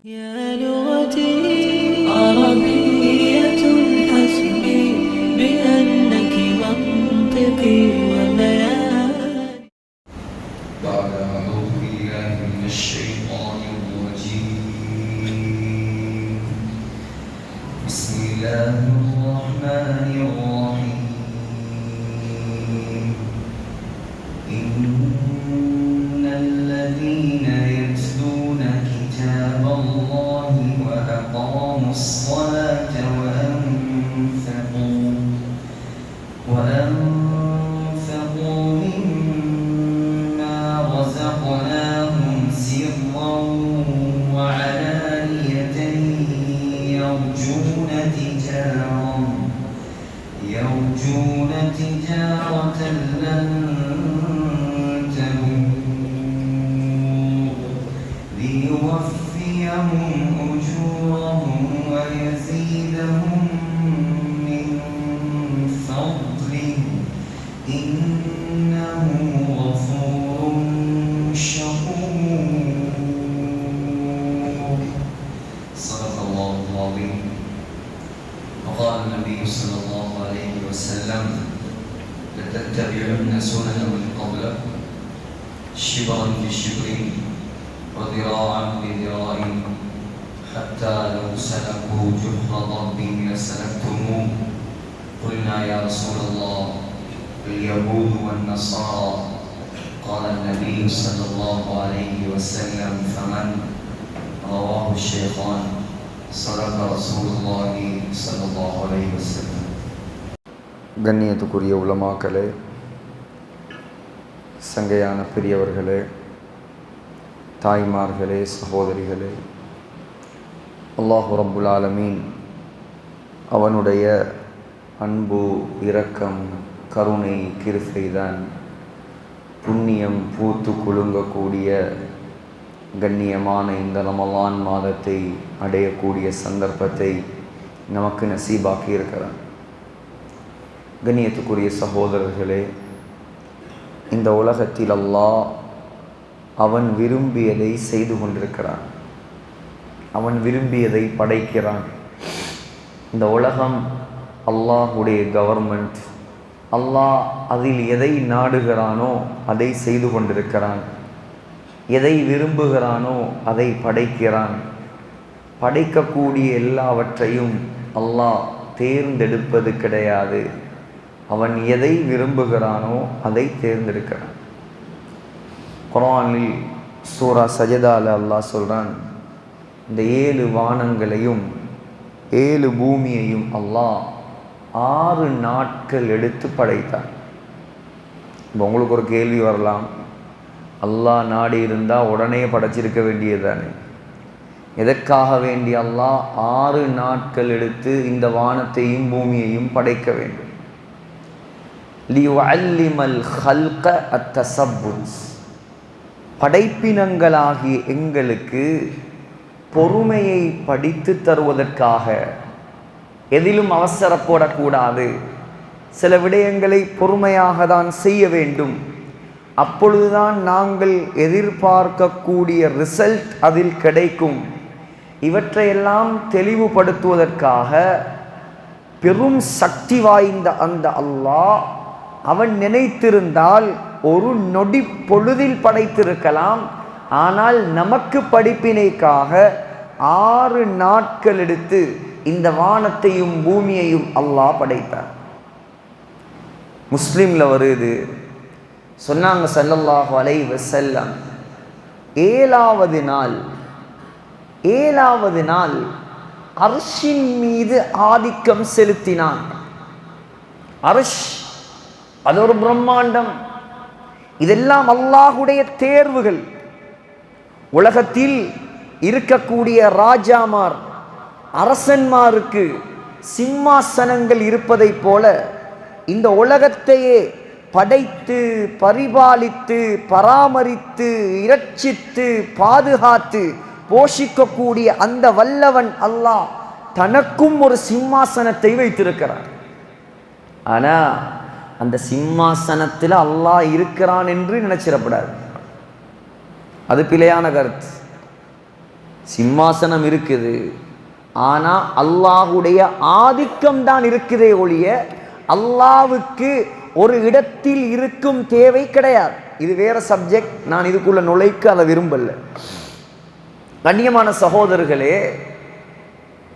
يا لغتي عربية حسبي بأنك منطقي وبياني. بعد أعوذ بالله من الشيطان الرجيم. بسم الله الرحمن الرحيم. إن الذين يتلون كتاب الله وأقاموا الصلاة وأنفقوا مما رزقناهم سرا وعلانية يرجون تجارة لن تبور ليوفيهم أجورهم ويزيدهم من فضله إنه غفور شكور. صدق الله العظيم. وقال النبي صلى الله عليه وسلم: لتتبعن سنن من قبله شبرا بشبر وذراعا بذراع حتى لو سلكوا جحر ضب لسلكتموه. قلنا يا رسول الله اليهود والنصارى. قال النبي صلى الله عليه وسلم: فمن؟ رواه الشيخان. صدق رسول الله صلى الله عليه وسلم. கண்ணியத்துக்குரிய உலமாக்களே, சங்கையான பெரியவர்களே, தாய்மார்களே, சகோதரிகளே, அல்லாஹு ரப்புல் ஆலமீன் அவனுடைய அன்பு, இரக்கம், கருணை, கிருபைதான் புண்ணியம் பூத்து குலுங்கக்கூடிய கண்ணியமான இந்த ரமலான் மாதத்தை அடையக்கூடிய சந்தர்ப்பத்தை நமக்கு நசீபாக்கி இருக்கிறான். கண்ணியத்துக்குரிய சகோதரர்களே, இந்த உலகத்தில் அல்லாஹ் அவன் விரும்பியதை செய்து கொண்டிருக்கிறான். அவன் விரும்பியதை படைக்கிறான். இந்த உலகம் அல்லாஹுடைய கவர்மெண்ட். அல்லாஹ் அதில் எதை நாடுகிறானோ அதை செய்து கொண்டிருக்கிறான். எதை விரும்புகிறானோ அதை படைக்கிறான். படைக்கக்கூடிய எல்லாவற்றையும் அல்லாஹ் தேர்ந்தெடுப்பது கிடையாது. அவன் எதை விரும்புகிறானோ அதை தேர்ந்தெடுக்கிறான். குர்ஆனில் சூரா சஜதால அல்லாஹ் சொல்கிறான், இந்த 7 வானங்களையும் 7 பூமியையும் அல்லாஹ் 6 நாட்கள் எடுத்து படைத்தான். இப்போ உங்களுக்கு ஒரு கேள்வி வரலாம், அல்லாஹ் நாடி இருந்தால் உடனே படைச்சிருக்க வேண்டியதுதானே? எதற்காக வேண்டி அல்லாஹ் 6 நாட்கள் எடுத்து இந்த வானத்தையும் பூமியையும் படைக்க வேண்டும்? லியுஅல்லிமல் ஹல்க அத்தஸப்புத். படைப்பினங்களாகிய எங்களுக்கு பொறுமையை படித்து தருவதற்காக. எதிலும் அவசரப்படக்கூடாது. சில விடயங்களை பொறுமையாக தான் செய்ய வேண்டும். அப்பொழுதுதான் நாங்கள் எதிர்பார்க்கக்கூடிய ரிசல்ட் அதில் கிடைக்கும். இவற்றையெல்லாம் தெளிவுபடுத்துவதற்காக பெரும் சக்தி வாய்ந்த அந்த அல்லாஹ் அவன் நினைத்திருந்தால் ஒரு நொடி பொழுதில் படைத்திருக்கலாம். ஆனால் நமக்கு படிப்பினைக்காக 6 நாட்கள் எடுத்து இந்த வானத்தையும் பூமியையும் அல்லாஹ் படைத்தார். முஸ்லிம்ல வருது, சொன்னாங்க ஸல்லல்லாஹு அலைஹி வஸல்லம், 7வது நாள் அர்ஷின் மீது ஆதிக்கம் செலுத்தினான். அர்ஷ் அது ஒரு பிரம்மாண்டம். இதெல்லாம் அல்லாஹுடைய தேர்வுகள். உலகத்தில் இருக்கக்கூடிய ராஜாமார், அரசன்மாருக்கு சிம்மாசனங்கள் இருப்பதைப் போல இந்த உலகத்தையே படைத்து பரிபாலித்து பராமரித்து இரட்சித்து பாதுகாத்து போஷிக்கக்கூடிய அந்த வல்லவன் அல்லாஹ் தனக்கும் ஒரு சிம்மாசனத்தை வைத்திருக்கிறான். ஆனால் அந்த சிம்மாசனத்தில் அல்லாஹ் இருக்கிறான் என்று நினைச்சிடப்படாது. அது பிழையான கருத்து. சிம்மாசனம் இருக்குது, ஆனால் அல்லாஹுடைய ஆதிக்கம் தான் இருக்குதே ஒழிய அல்லாவுக்கு ஒரு இடத்தில் இருக்கும் தேவை கிடையாது. இது வேற சப்ஜெக்ட், நான் இதுக்குள்ள நுழைக்க அதை விரும்பல. கண்ணியமான சகோதரர்களே,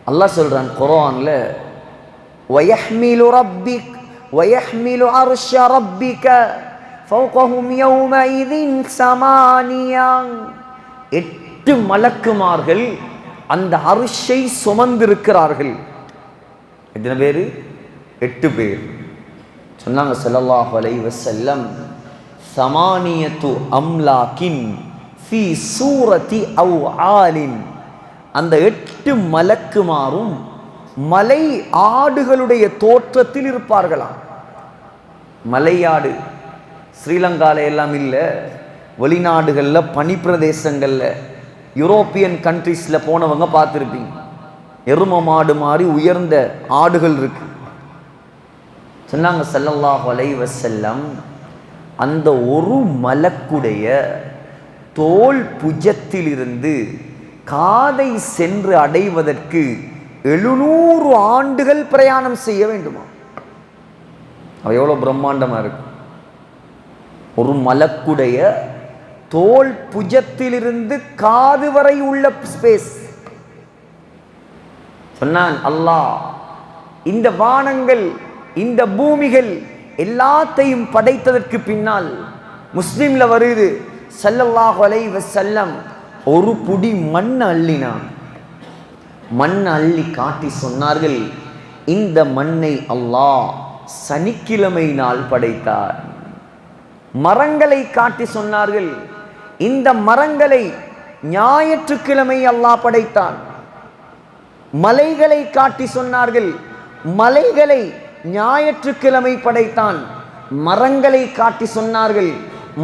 அல்லாஹ் சொல்றான் குர்ஆன்ல, வயஹ்மிலு ரப்பிக் வயஹ்மிலு அர்ஷ ரப்பிக ஃபௌகஹும் யௌமஇதின் ஸமானியா. 8 மலக்குமார்கள் அந்த அர்ஷை சுமந்திருக்கிறார்கள். எத்தனை பேர்? 8 பேர். சொன்னாங்க ஸல்லல்லாஹு அலைஹி வஸல்லம், ஸமானியத்து அம்லாக்கின் ஃபீ சூரத்தி அவ் ஆலின். அந்த 8 மலக்குமாரும் மலை ஆடுகளுடைய தோற்றத்தில் இருப்பார்களாம். மலையாடு ஸ்ரீலங்கால எல்லாம் இல்லை, வெளிநாடுகளில் பனி பிரதேசங்களில் யூரோப்பியன் கண்ட்ரீஸில் போனவங்க பார்த்துருப்பீங்க. எரும மாடு மாதிரி உயர்ந்த ஆடுகள் இருக்கு. சொன்னாங்க ஸல்லல்லாஹு அலைஹி வஸல்லம், அந்த ஒரு மலக்குடைய தோல் புஜத்திலிருந்து காதை சென்று அடைவதற்கு 700 ஆண்டுகள் பிரயாணம் செய்ய வேண்டுமா? அது எவ்வளோ பிரம்மாண்டமாக இருக்கு. ஒரு மலக்குடைய தோல் புஜத்திலிருந்து காது வரை உள்ள ஸ்பேஸ். சொன்னான் அல்லாஹ், இந்த வானங்கள் இந்த பூமிகள் எல்லாத்தையும் படைத்ததற்கு பின்னால் முஸ்லிம்ல வருது, ஸல்லல்லாஹு அலைஹி வஸல்லம் ஒரு புடி மண் அள்ளினான். மண் அள்ளி காட்டி சொன்னார்கள், இந்த மண்ணை அல்லாஹ் சனிக்கிழமை நாள் படைத்தார். மரங்களை காட்டி சொன்னார்கள், இந்த மரங்களை ஞாயிற்றுக்கிழமை அல்லாஹ் படைத்தான். மலைகளை காட்டி சொன்னார்கள், மலைகளை ஞாயிற்றுக்கிழமை படைத்தான். மரங்களை காட்டி சொன்னார்கள்,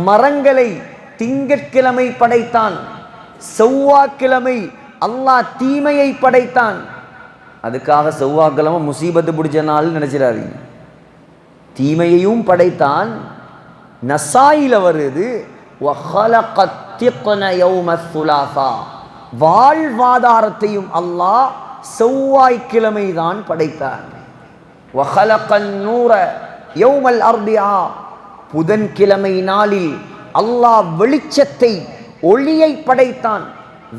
மரங்களை திங்கட்கிழமை படைத்தான். செவ்வாய்க்கிழமை அல்லாஹ் தீமையை படைத்தான். அதுக்காக செவ்வாய்க்கிழமை முசீபத்து பிடிச்ச நாள் நினைச்சிடாதீங்க. தீமையையும் படைத்தான். நசாயில வருது, வாழ்வாதாரத்தையும் அல்லாஹ் செவ்வாய்க்கிழமை தான் படைத்தான். புதன்கிழமை நாளில் அல்லாஹ் வெளிச்சத்தை ஒளியை படைத்தான்.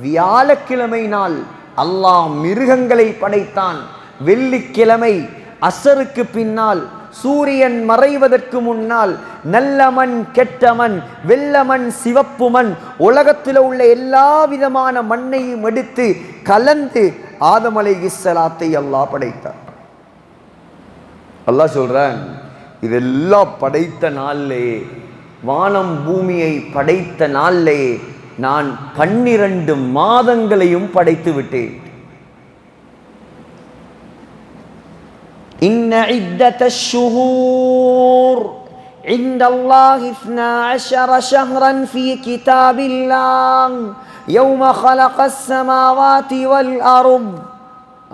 வியாழக்கிழமை நாள் அல்லாஹ் மிருகங்களை படைத்தான். வெள்ளிக்கிழமை அசருக்கு பின்னால் சூரியன் மறைவதற்கு முன்னால் நல்ல மண் கெட்ட மண், வெள்ள மண் சிவப்பு மண், உலகத்தில் உள்ள எல்லா விதமான மண்ணையும் எடுத்து கலந்து ஆதம் அலைஹிஸ்ஸலாத்தை அல்லாஹ் படைத்தான். அல்லாஹ் சொல்றான், இதெல்லாம் படைத்த நாளிலே, வானம் பூமியை படைத்த நாளிலே நான் 12 மாதங்களையும் படைத்து விட்டேன். இன்ன இத்தத்தஷ் ஷுஹூர் இன்தல்லாஹி 12 ஷஹ்ரன் ஃபீ கிதாபில்லாஹ் யௌம ஹலகஸ் ஸமாவாதி வல் அர்த்.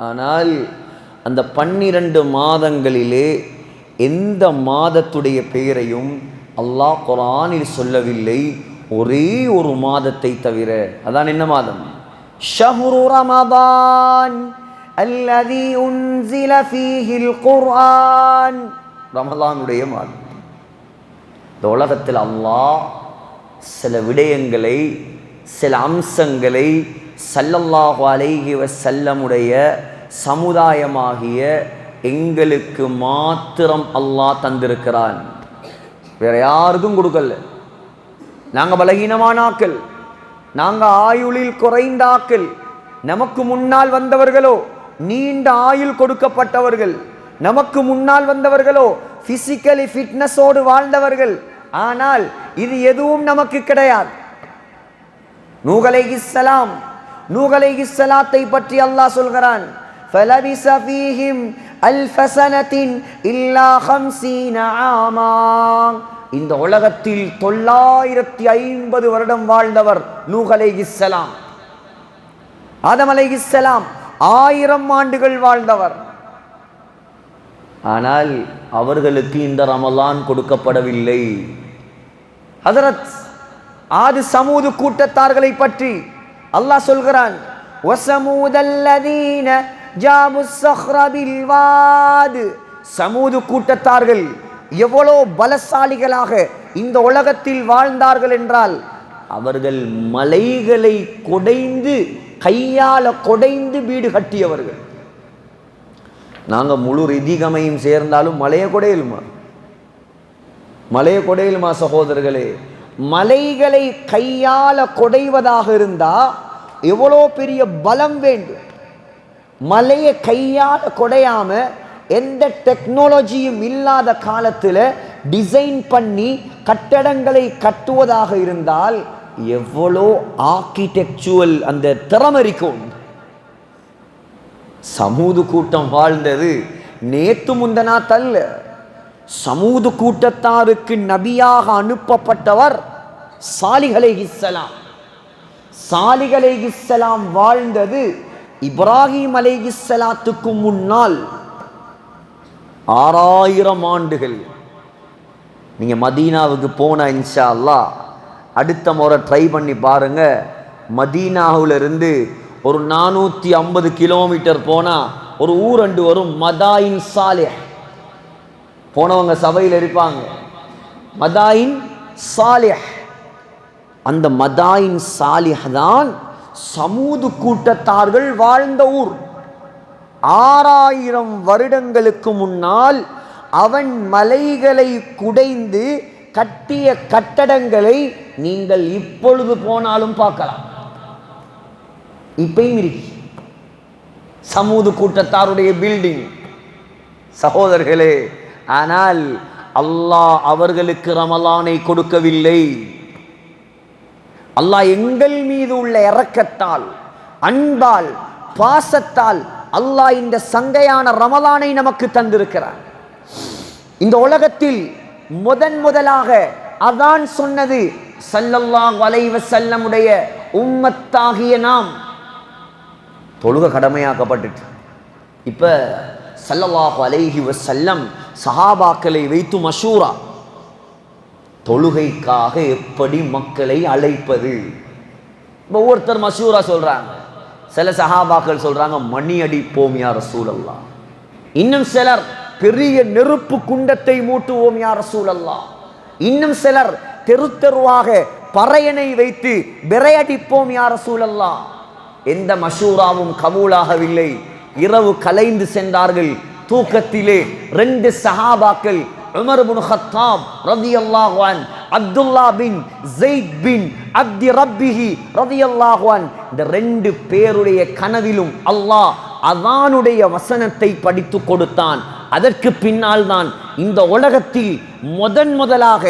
ஆனால் அந்த 12 மாதங்களிலே எந்த மாதத்துடைய பெயரையும் அல்லாஹ் குர்ஆனில் சொல்லவில்லை, ஒரே ஒரு மாதத்தை தவிர. அதான் என்ன மாதம்? ஷஹ்ரு ரமதான் அல்லதி உன்சில ஃபீஹில் குர்ஆன். ரமலானுடைய மாதம். இந்த உலகத்தில் அல்லாஹ் சில விடயங்களை, சில அம்சங்களை ஸல்லல்லாஹு அலைஹி வஸல்லமுடைய சமுதாயமாகிய எங்களுக்கு மாத்திரம் அல்லாஹ் தந்திருக்கிறான். வேற யாருக்கும் கொடுக்கல. நாங்கள் பலகீனமான ஆக்கள், நாங்கள் ஆயுளில் குறைந்த ஆக்கள். நமக்கு முன்னால் வந்தவர்களோ நீண்ட ஆயுள் கொடுக்கப்பட்டவர்கள். நமக்கு முன்னால் வந்தவர்களோ பிசிக்கலி ஃபிட்னஸோடு வாழ்ந்தவர்கள். ஆனால் இது எதுவும் நமக்கு கிடையாது. நூஹ் அலைஹிஸ்ஸலாம், நூஹ் அலைஹிஸ்ஸலாத்தை பற்றி அல்லாஹ் சொல்கிறான், ஃபலபிஸ ஃபீஹிம் அல்ஃப ஸனத்தின் இல்லா 50 ஆமா. இந்த உலகத்தில் 950 வருடம் வாழ்ந்தவர் நூஹ் அலைஹிஸ்ஸலாம். ஆதம் அலைஹிஸ்ஸலாம் 1000 ஆண்டுகள் வாழ்ந்தவர். ஆனால் அவர்களுக்கு இந்த ரமலான் கொடுக்கப்படவில்லை. ஹஜரத் ஆது சமூது கூட்டத்தார்களை பற்றி அல்லாஹ் சொல்கிறான், வஸமூதல்லதீன ஜாபுஸ் ஸஹ்ர பில்வாத். சமூது கூட்டத்தார்கள் எவ்வளோ பலசாலிகளாக இந்த உலகத்தில் வாழ்ந்தார்கள் என்றால், அவர்கள் மலைகளை கொடைந்து, கையால கொடைந்து வீடு கட்டியவர்கள். நாங்கள் முழு ரிதிகமையும் சேர்ந்தாலும் மலையை கொடையிலுமா? மலையை கொடையிலுமா சகோதரர்களே? மலைகளை கையால கொடைவதாக இருந்தா எவ்வளோ பெரிய பலம் வேண்டும். மலையை கையால கொடையாம எந்த டெக்னாலஜியும் இல்லாத காலத்தில் டிசைன் பண்ணி கட்டடங்களை கட்டுவதாக இருந்தால் எவ்வளோ ஆர்கிடெக்சுவல் அந்த திறமை இருக்கும். சமூது கூட்டம் வாழ்ந்தது நேத்து முந்தனா தல்ல. சமூது கூட்டத்தாருக்கு நபியாக அனுப்பப்பட்டவர் சாலிஹ் அலைஹிஸ்ஸலாம். சாலிஹ் அலைஹிஸ்ஸலாம் வாழ்ந்தது இப்ராஹிம் அலைஹிஸ்ஸலாத்துக்கு முன்னால் 6000 ஆண்டுகள். நீங்க மதீனாவுக்கு போனா இன்ஷா அல்லாஹ் அடுத்த முறை ட்ரை பண்ணி பாருங்க. மதீனாவிலிருந்து ஒரு 450 கிலோமீட்டர் போனா ஒரு ஊரண்டு வரும், மதாயின் சாலிஹ். போனவங்க சபையில் இருப்பாங்க. மதாயின் சாலிஹ். அந்த மதாயின் சாலிஹ் தான் சமூது கூட்டத்தார்கள் வாழ்ந்த ஊர். 6000 வருடங்களுக்கு முன்னால் அவன் மலைகளை குடைந்து கட்டிய கட்டடங்களை நீங்கள் இப்பொழுது போனாலும் பார்க்கலாம். இப்பயும் இருக்கு சமூது கூட்டத்தாருடைய பில்டிங் சகோதரர்களே. ஆனால் அல்லாஹ் அவர்களுக்கு ரமலானை கொடுக்கவில்லை. அல்லாஹ் எங்கள் மீது உள்ள இரக்கத்தால், அன்பால், பாசத்தால் அல்லாஹ் இந்த சங்கையான ரமலானை நமக்கு தந்திருக்கிறார். இந்த உலகத்தில் முதலாக அதான் சொன்னது ஸல்லல்லாஹு அலைஹி வஸல்லமுடைய உம்மத்தாகிய நாம். தொழுக கடமையாக்கப்பட்டுட்டு இப்ப ஸல்லல்லாஹு அலைஹி வஸல்லம் சஹாபாக்களை வைத்து மஷூரா, தொழுகைக்காக எப்படி மக்களை அழைப்பது. ஒவ்வொருத்தர் மஷூரா சொல்றாங்க. சில சஹாபாக்கள் சொல்றாங்க மணி அடிப்போம் யா ரசூலல்லாஹ். இன்னும் சிலர் பெரிய நெருப்பு குண்டத்தை மூட்டுவோம் யா ரசூலல்லாஹ். இன்னும் சிலர் தெரு தெருவாக பறையனை வைத்து விரையடிப்போம் யா ரசூலல்லாஹ். எந்த மஷூராவும் கபூலாகவில்லை. இரவு கலைந்து சென்றார்கள். தூக்கத்திலே 2 சஹாபாக்கள், உமர் இப்னு கத்தாப் ரலியல்லாஹு அன், அப்துல்லா பின் ஸைத் பின் அப்தி ரப்பிஹி ரலியல்லாஹு அன், இந்த 2 பேருடைய கனவிலும் அல்லாஹ் அதானுடைய வசனத்தை படித்து கொடுத்தான். அதற்கு பின்னால் தான் இந்த உலகத்தில் முதலாக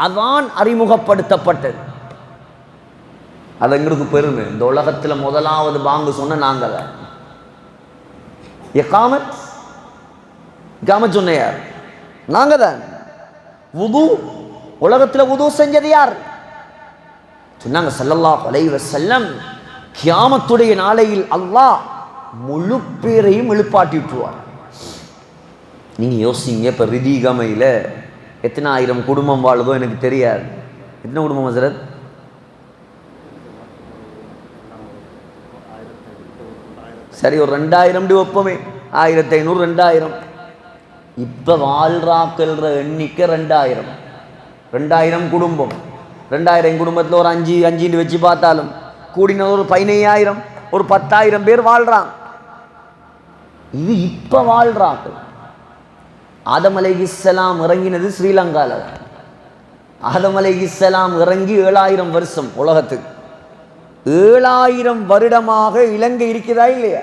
அதான் அறிமுகப்படுத்தப்பட்டது. அது எங்களுக்கு பெருமை. இந்த உலகத்தில் முதலாவது பாங்கு சொன்ன நாங்கள் தான். இகாமத் சொன்ன யார்? நாங்க தான். வுது, உலகத்தில் வுது செஞ்சது யார்? சொன்னாங்க ஸல்லல்லாஹு அலைஹி வஸல்லம். கியாமத்துடைய நாளையில் அல்லாஹ் முழு பேரையும் எழுப்பாட்டி விட்டுருவார். நீங்க யோசிங்க, இப்ப ரிதிகமையில் எத்தனை 1000 குடும்பம் வாழுதோ எனக்கு தெரியாது. எத்தனை குடும்பம் ஹஸரத்? சரி, ஒரு 2000 வைப்போமே. 1500 2000. இப்ப வாழ்றாக்கள்ற எண்ணிக்கை 2000 குடும்பம். 2000 குடும்பத்தில் ஒரு 5 வச்சு பார்த்தாலும் கூடின ஒரு 15000, ஒரு 10,000 பேர் வாழ்றாங்க. இது இப்ப வாழ்றாக்கள். ஆதம் அலைஹிஸ்ஸலாம் இறங்கினது ஸ்ரீலங்கால. ஆதம் அலைஹிஸ்ஸலாம் இறங்கி 7000 வருஷம் உலகத்துக்கு. 7000 வருடமாக இலங்கை இருக்குதா இல்லையா?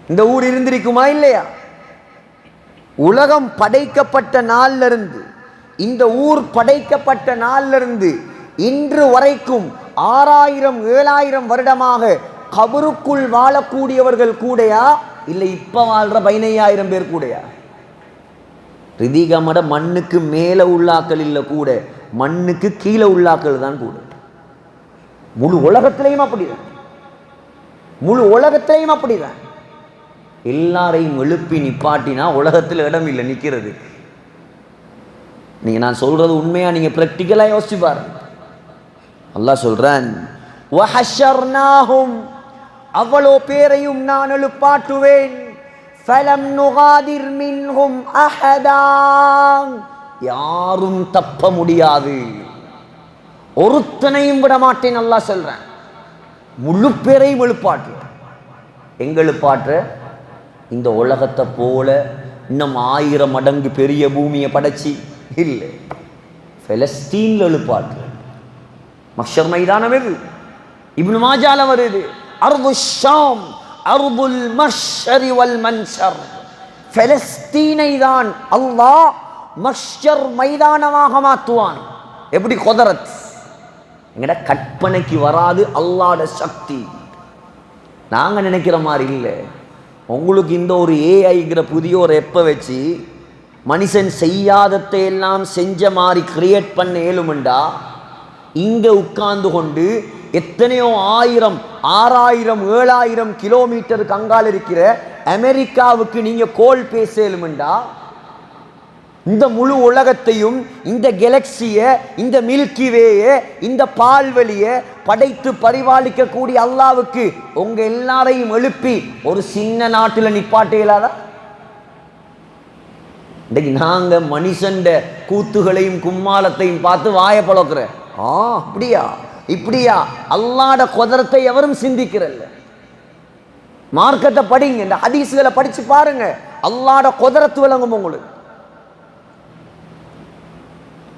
இந்த ஊர் இருந்திருக்குமா இல்லையா? உலகம் படைக்கப்பட்ட நாள்ல இருந்து, இந்த ஊர் படைக்கப்பட்ட நாள்ல இருந்து இன்று வரைக்கும் 6000 7000 வருடமாக கபருக்குள் வாழக்கூடியவர்கள் கூடையா, இல்லை இப்ப வாழ்ற 15000 பேர் கூடையா? ரிதிகமட மண்ணுக்கு மேல உள்ளாக்கள் இல்லை கூட, மண்ணுக்கு கீழே உள்ளாக்கள் தான் கூட. முழு உலகத்திலையும் அப்படிதான். முழு உலகத்திலையும் அப்படிதான். எல்லாரையும் எழுப்பி நிப்பாட்டினா உலகத்தில் இடம் இல்லை நிற்கிறது. நீங்க நான் சொல்றது உண்மையா? நீங்க பிராக்டிக்கலா யோசிச்சு பாருங்க. அல்லாஹ் சொல்றான், வஹஷர்னாஹும் அவ்வளோ பேரையும் நான் எழுப்பாட்டுவேன். ஃபலம் நுகாதிர் மின்ஹும் அஹதா, யாரும் தப்ப முடியாது, ஒருத்தனையும் விட மாட்டேன். அல்லாஹ் சொல்றேன், முழு பேரையும் எழுப்பாட்டு. எங்க எழுப்பாற்ற? இந்த உலகத்தை போல இன்னும் 1000 மடங்கு பெரிய பூமியை படைச்சி இல்லை, பெலஸ்தீன்ல எழுப்பாற்று. மஹ்ஷர் மைதானம் எது? இப்னு மாஜால வருது, அர்து ஷாம் அர்துல் மஹ்ஷரி வல் மன்ஷர். பெலஸ்தீனை தான் அல்லாஹ் மஹ்ஷர் மைதானமாக மாற்றுவான். எப்படி? குதரத், எங்கட கற்பனைக்கு வராது அல்லாஹ்ட சக்தி. நாங்க நினைக்கிற மாதிரி இல்லை. உங்களுக்கு இந்த ஒரு ஏஐங்கிற புதிய ஒரு எப்ப வச்சு மனுஷன் செய்யாததை எல்லாம் செஞ்ச மாதிரி கிரியேட் பண்ண ஏழுமெண்டா, இங்க உட்கார்ந்து கொண்டு எத்தனையோ 1000, 6000, 7000 கிலோமீட்டருக்கு அங்கால் இருக்கிற அமெரிக்காவுக்கு நீங்க கோல் பேச ஏழுமெண்டா, இந்த முழு உலகத்தையும், இந்த கெலக்சிய, இந்த மில்கிவேய, இந்த பால்வெளியை படைத்து பரிபாலிக்கக்கூடிய அல்லாவுக்கு உங்க எல்லாரையும் எழுப்பி ஒரு சின்ன நாட்டில் நிப்பாட்டையிலாதா? இன்னைக்கு நாங்க மனுஷண்ட கூத்துகளையும் கும்மாளத்தையும் பார்த்து வாய பழக்கிற. அப்படியா இப்படியா? அல்லாட குதரத்தை எவரும் சிந்திக்கிறல்ல. மார்க்கத்தை படிங்க, இந்த ஹதீஸ்களை படிச்சு பாருங்க, அல்லாட குதரத்து விளங்கும் உங்களுக்கு.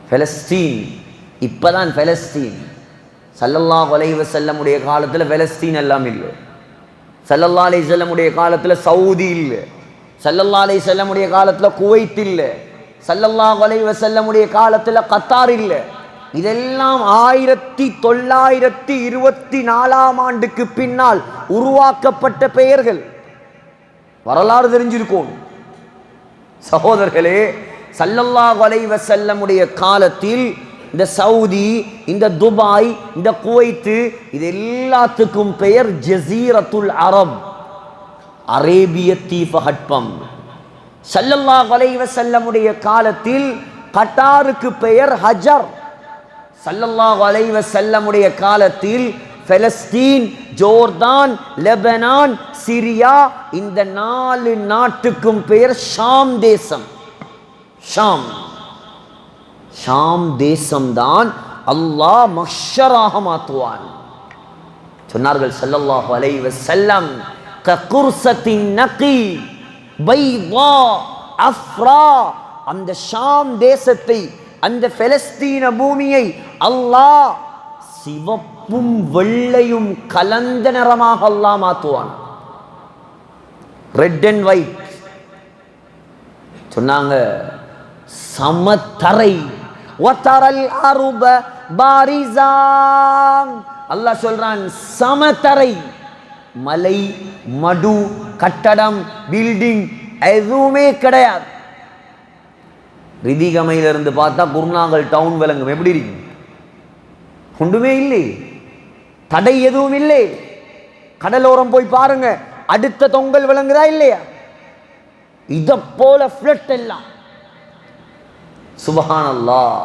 பெலஸ்தீன் இப்பதான் பெலஸ்தீன். ஸல்லல்லாஹு அலைஹி வஸல்லமுடைய காலத்துல பெலஸ்தீன் எல்லாம் இல்லை. ஸல்லல்லாஹு அலைஹி வஸல்லமுடைய காலத்துல சவுதி இல்லை. ஸல்லல்லாஹு அலைஹி வஸல்லமுடைய காலத்துல குவைத் இல்லை. ஸல்லல்லாஹு அலைஹி வஸல்லமுடைய காலத்துல கத்தார் இல்லை. இதெல்லாம் 1924ஆம் ஆண்டுக்கு பின்னால் உருவாக்கப்பட்ட பெயர்கள். வரலாறு தெரிஞ்சிருக்கும் சகோதரர்களே. ஸல்லல்லாஹு அலைஹி வஸல்லமுடைய காலத்தில் இந்த சவுதி, இந்த துபாய், இந்த குவைத்து, இது எல்லாத்துக்கும் பெயர் ஜஸீரத்துல் அரப், அரேபிய தீபகற்பம். ஸல்லல்லாஹு அலைஹி வஸல்லமுடைய காலத்தில் கட்டாருக்கு பெயர் ஹஜர். ஸல்லல்லாஹு அலைஹி வஸல்லமுடைய காலத்தில் பெலஸ்தீன், ஜோர்தான், லெபனான், சிரியா, இந்த 4 நாட்டுக்கும் பெயர் ஷாம் தேசம். ஷாம் தேசம்தான் அல்லாஹ் மஹ்ஷராக மாற்றுவான். சொன்னார்கள் ஸல்லல்லாஹு அலைஹி வஸல்லம், ககுர்சத்தின் நகி பைதா அஃப்ரா, அந்த ஷாம் தேசத்தை, அந்த பெலஸ்தீன பூமியை அல்லாஹ் சிவப்பும் வெள்ளையும் கலந்த நிறமாக அல்லாஹ் மாற்றுவான். Red and white. சொன்னாங்க சமத்தரை, வதரல் அருப பாரிஸா, அல்லாஹ் சொல்றான் சமத்தரை, மலை, மடு, கட்டடம், பில்டிங் எதுவுமே கிடையாது. ரிதிகமையிலிருந்து பார்த்தா குருநாகல் டவுன் விளங்கும். எப்படி இருக்கு? ஒன்றுமே இல்லை, தடை எதுவும் இல்லை. கடலோரம் போய் பாருங்க, அடுத்த தொங்கல் விளங்குதா இல்லையா? இத போல ஃப்ளட் எல்லாம். சுப்ஹானல்லாஹ்.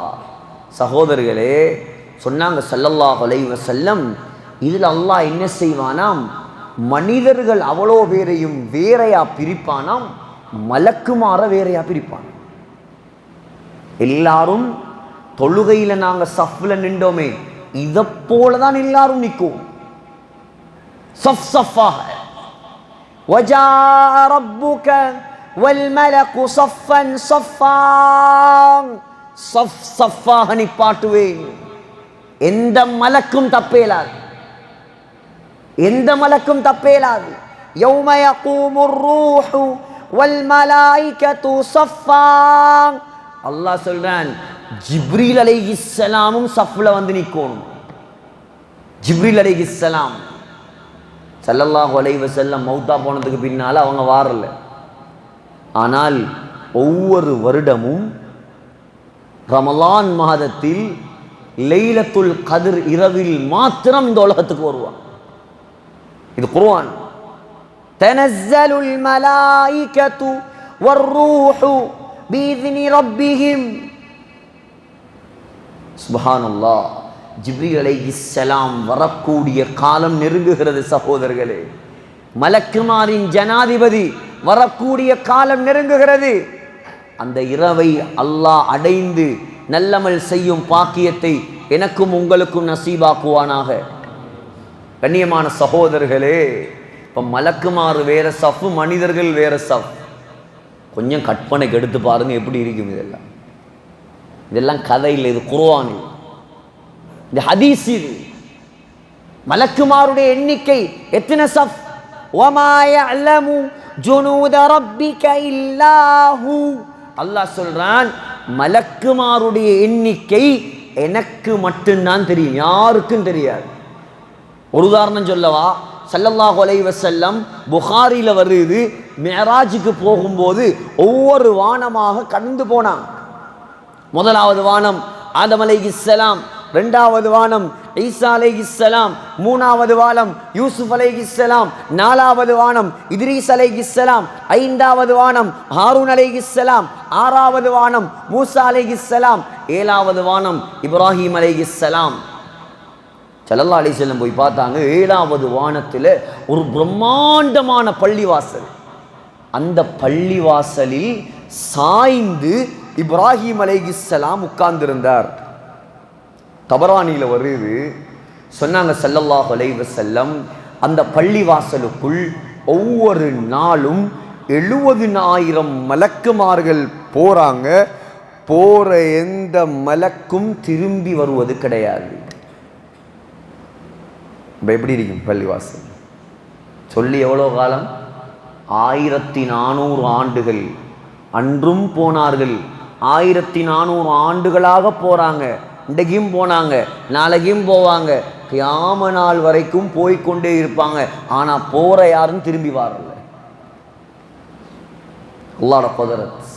சகோதரர்களே, சொன்னாங்க ஸல்லல்லாஹு அலைஹி வஸல்லம், இதில் அல்லாஹ் என்ன செய்வானாம், மனிதர்கள் அவ்வளோ பேரையும் வேறையா பிரிப்பானாம், மலக்குமாற வேறையா பிரிப்பான். எல்லாரும் தொழுகையில நாங்க சஃப்ல நின்றோமே, இத போலதான் எல்லாரும் நிற்கும். சஃப் சஃபாக. வஜாஅ ரப்புக வல் மலகு ஸஃபன் ஸஃபா, சஃப் சஃபாக நிப்பாட்டுவேன். எந்த மலக்கும் தப்பேலாது, எந்த மலக்கும் தப்பேலாது. யௌம யகூமுர் ரூஹு வல் மலாயிகத்து ஸஃபா, அல்லாஹ் சொல்றான் ஜிப்ரீல் அலைஹிஸ்ஸலாமும் சஃப்ல வந்து நிற்கணும். ஜிப்ரீல் அலைஹிஸ்ஸலாம் ஸல்லல்லாஹு அலைஹி வஸல்லம் மௌத்தா போனதுக்கு பின்னால அவங்க வாரல. ஆனால் ஒவ்வொரு வருடமும் ரமலான் மாதத்தில் லைலத்துல் கத்ர் இரவில் மாத்திரம் இந்த உலகத்துக்கு வருவான். இது குர்ஆன். தனஸ்ஸலுல் மலாயிகத்து வர்ரூஹு பிஇذن ரப்பிஹிம். சுப்ஹானல்லாஹ். ஜிப்ரீல் அலைஹிஸ்ஸலாம் வரக்கூடிய காலம் நெருங்குகிறது சகோதரர்களே. மலக்குமாரின் ஜனாதிபதி வரக்கூடிய காலம் நெருங்குகிறது. அந்த இரவை அல்லாஹ் அடைந்து நல்லமல் செய்யும் பாக்கியத்தை எனக்கும் உங்களுக்கும் நசீபாக்குவானாக. கண்ணியமான சகோதரர்களே, இப்போ மலக்குமாறு வேற சஃப், மனிதர்கள் வேற சஃப். கொஞ்சம் கற்பனைக்கு எடுத்து பாருங்க எப்படி இருக்கும். இதெல்லாம் கதை இல்லை, இது குர்ஆன், இந்த ஹதீஸ். இது மலக்குமாருடைய எண்ணிக்கை எத்தனை சஃப்? வமா யஅலமு ஜுனூத ரப்பிக இல்லா ஹு. அல்லாஹ் சொல்றான், மலக்குமாருடைய எண்ணிக்கை எனக்கு மட்டும்தான் தெரியும், யாருக்கும் தெரியாது. ஒரு உதாரணம் சொல்லவா? ஸல்லல்லாஹு அலைஹி வஸல்லம் புகாரில வருது, மிஅராஜுக்கு போகும்போது ஒவ்வொரு வானமாக கடந்து போனாங்க. முதலாவது வானம் ஆதம் அலைஹிஸ்ஸலாம், இரண்டாவது வானம் ஈசா அலைஹிஸ்ஸலாம், மூணாவது வானம் யூசுப் அலைஹிஸ்ஸலாம், நாலாவது வானம் இத்ரீஸ் அலைஹிஸ்ஸலாம், ஐந்தாவது வானம் ஹாரூன் அலைஹிஸ்ஸலாம், ஆறாவது வானம் மூசா அலைஹிஸ்ஸலாம், ஏழாவது வானம் இப்ராஹிம் அலைஹிஸ்ஸலாம். ஸல்லல்லாஹு அலைஹி வஸல்லம் போய் பார்த்தாங்க, ஏழாவது வானத்தில் ஒரு பிரம்மாண்டமான பள்ளிவாசல். அந்த பள்ளிவாசலில் சாய்ந்து இப்ராஹிம் அலைஹிஸ்ஸலாம் உட்கார்ந்திருந்தார். தபரானியில் வருது, சொன்னாங்க ஸல்லல்லாஹு அலைஹி வஸல்லம், அந்த பள்ளிவாசலுக்குள் ஒவ்வொரு நாளும் 70,000 மலக்குமார்கள் போறாங்க. போற எந்த மலக்கும் திரும்பி வருவது கிடையாது. எப்படி இருக்கும் பள்ளிவாசல்? சொல்லி எவ்வளோ காலம்? 1400 ஆண்டுகள். அன்றும் போனார்கள், 1400 ஆண்டுகளாக போறாங்க. இன்றைக்கும் போனாங்க, நாளைக்கும் போவாங்க, கியாம நாள் வரைக்கும் போய்கொண்டே இருப்பாங்க. ஆனா போற யாரும் திரும்பி வரல. அல்லாஹ்வுடைய குதிரத்.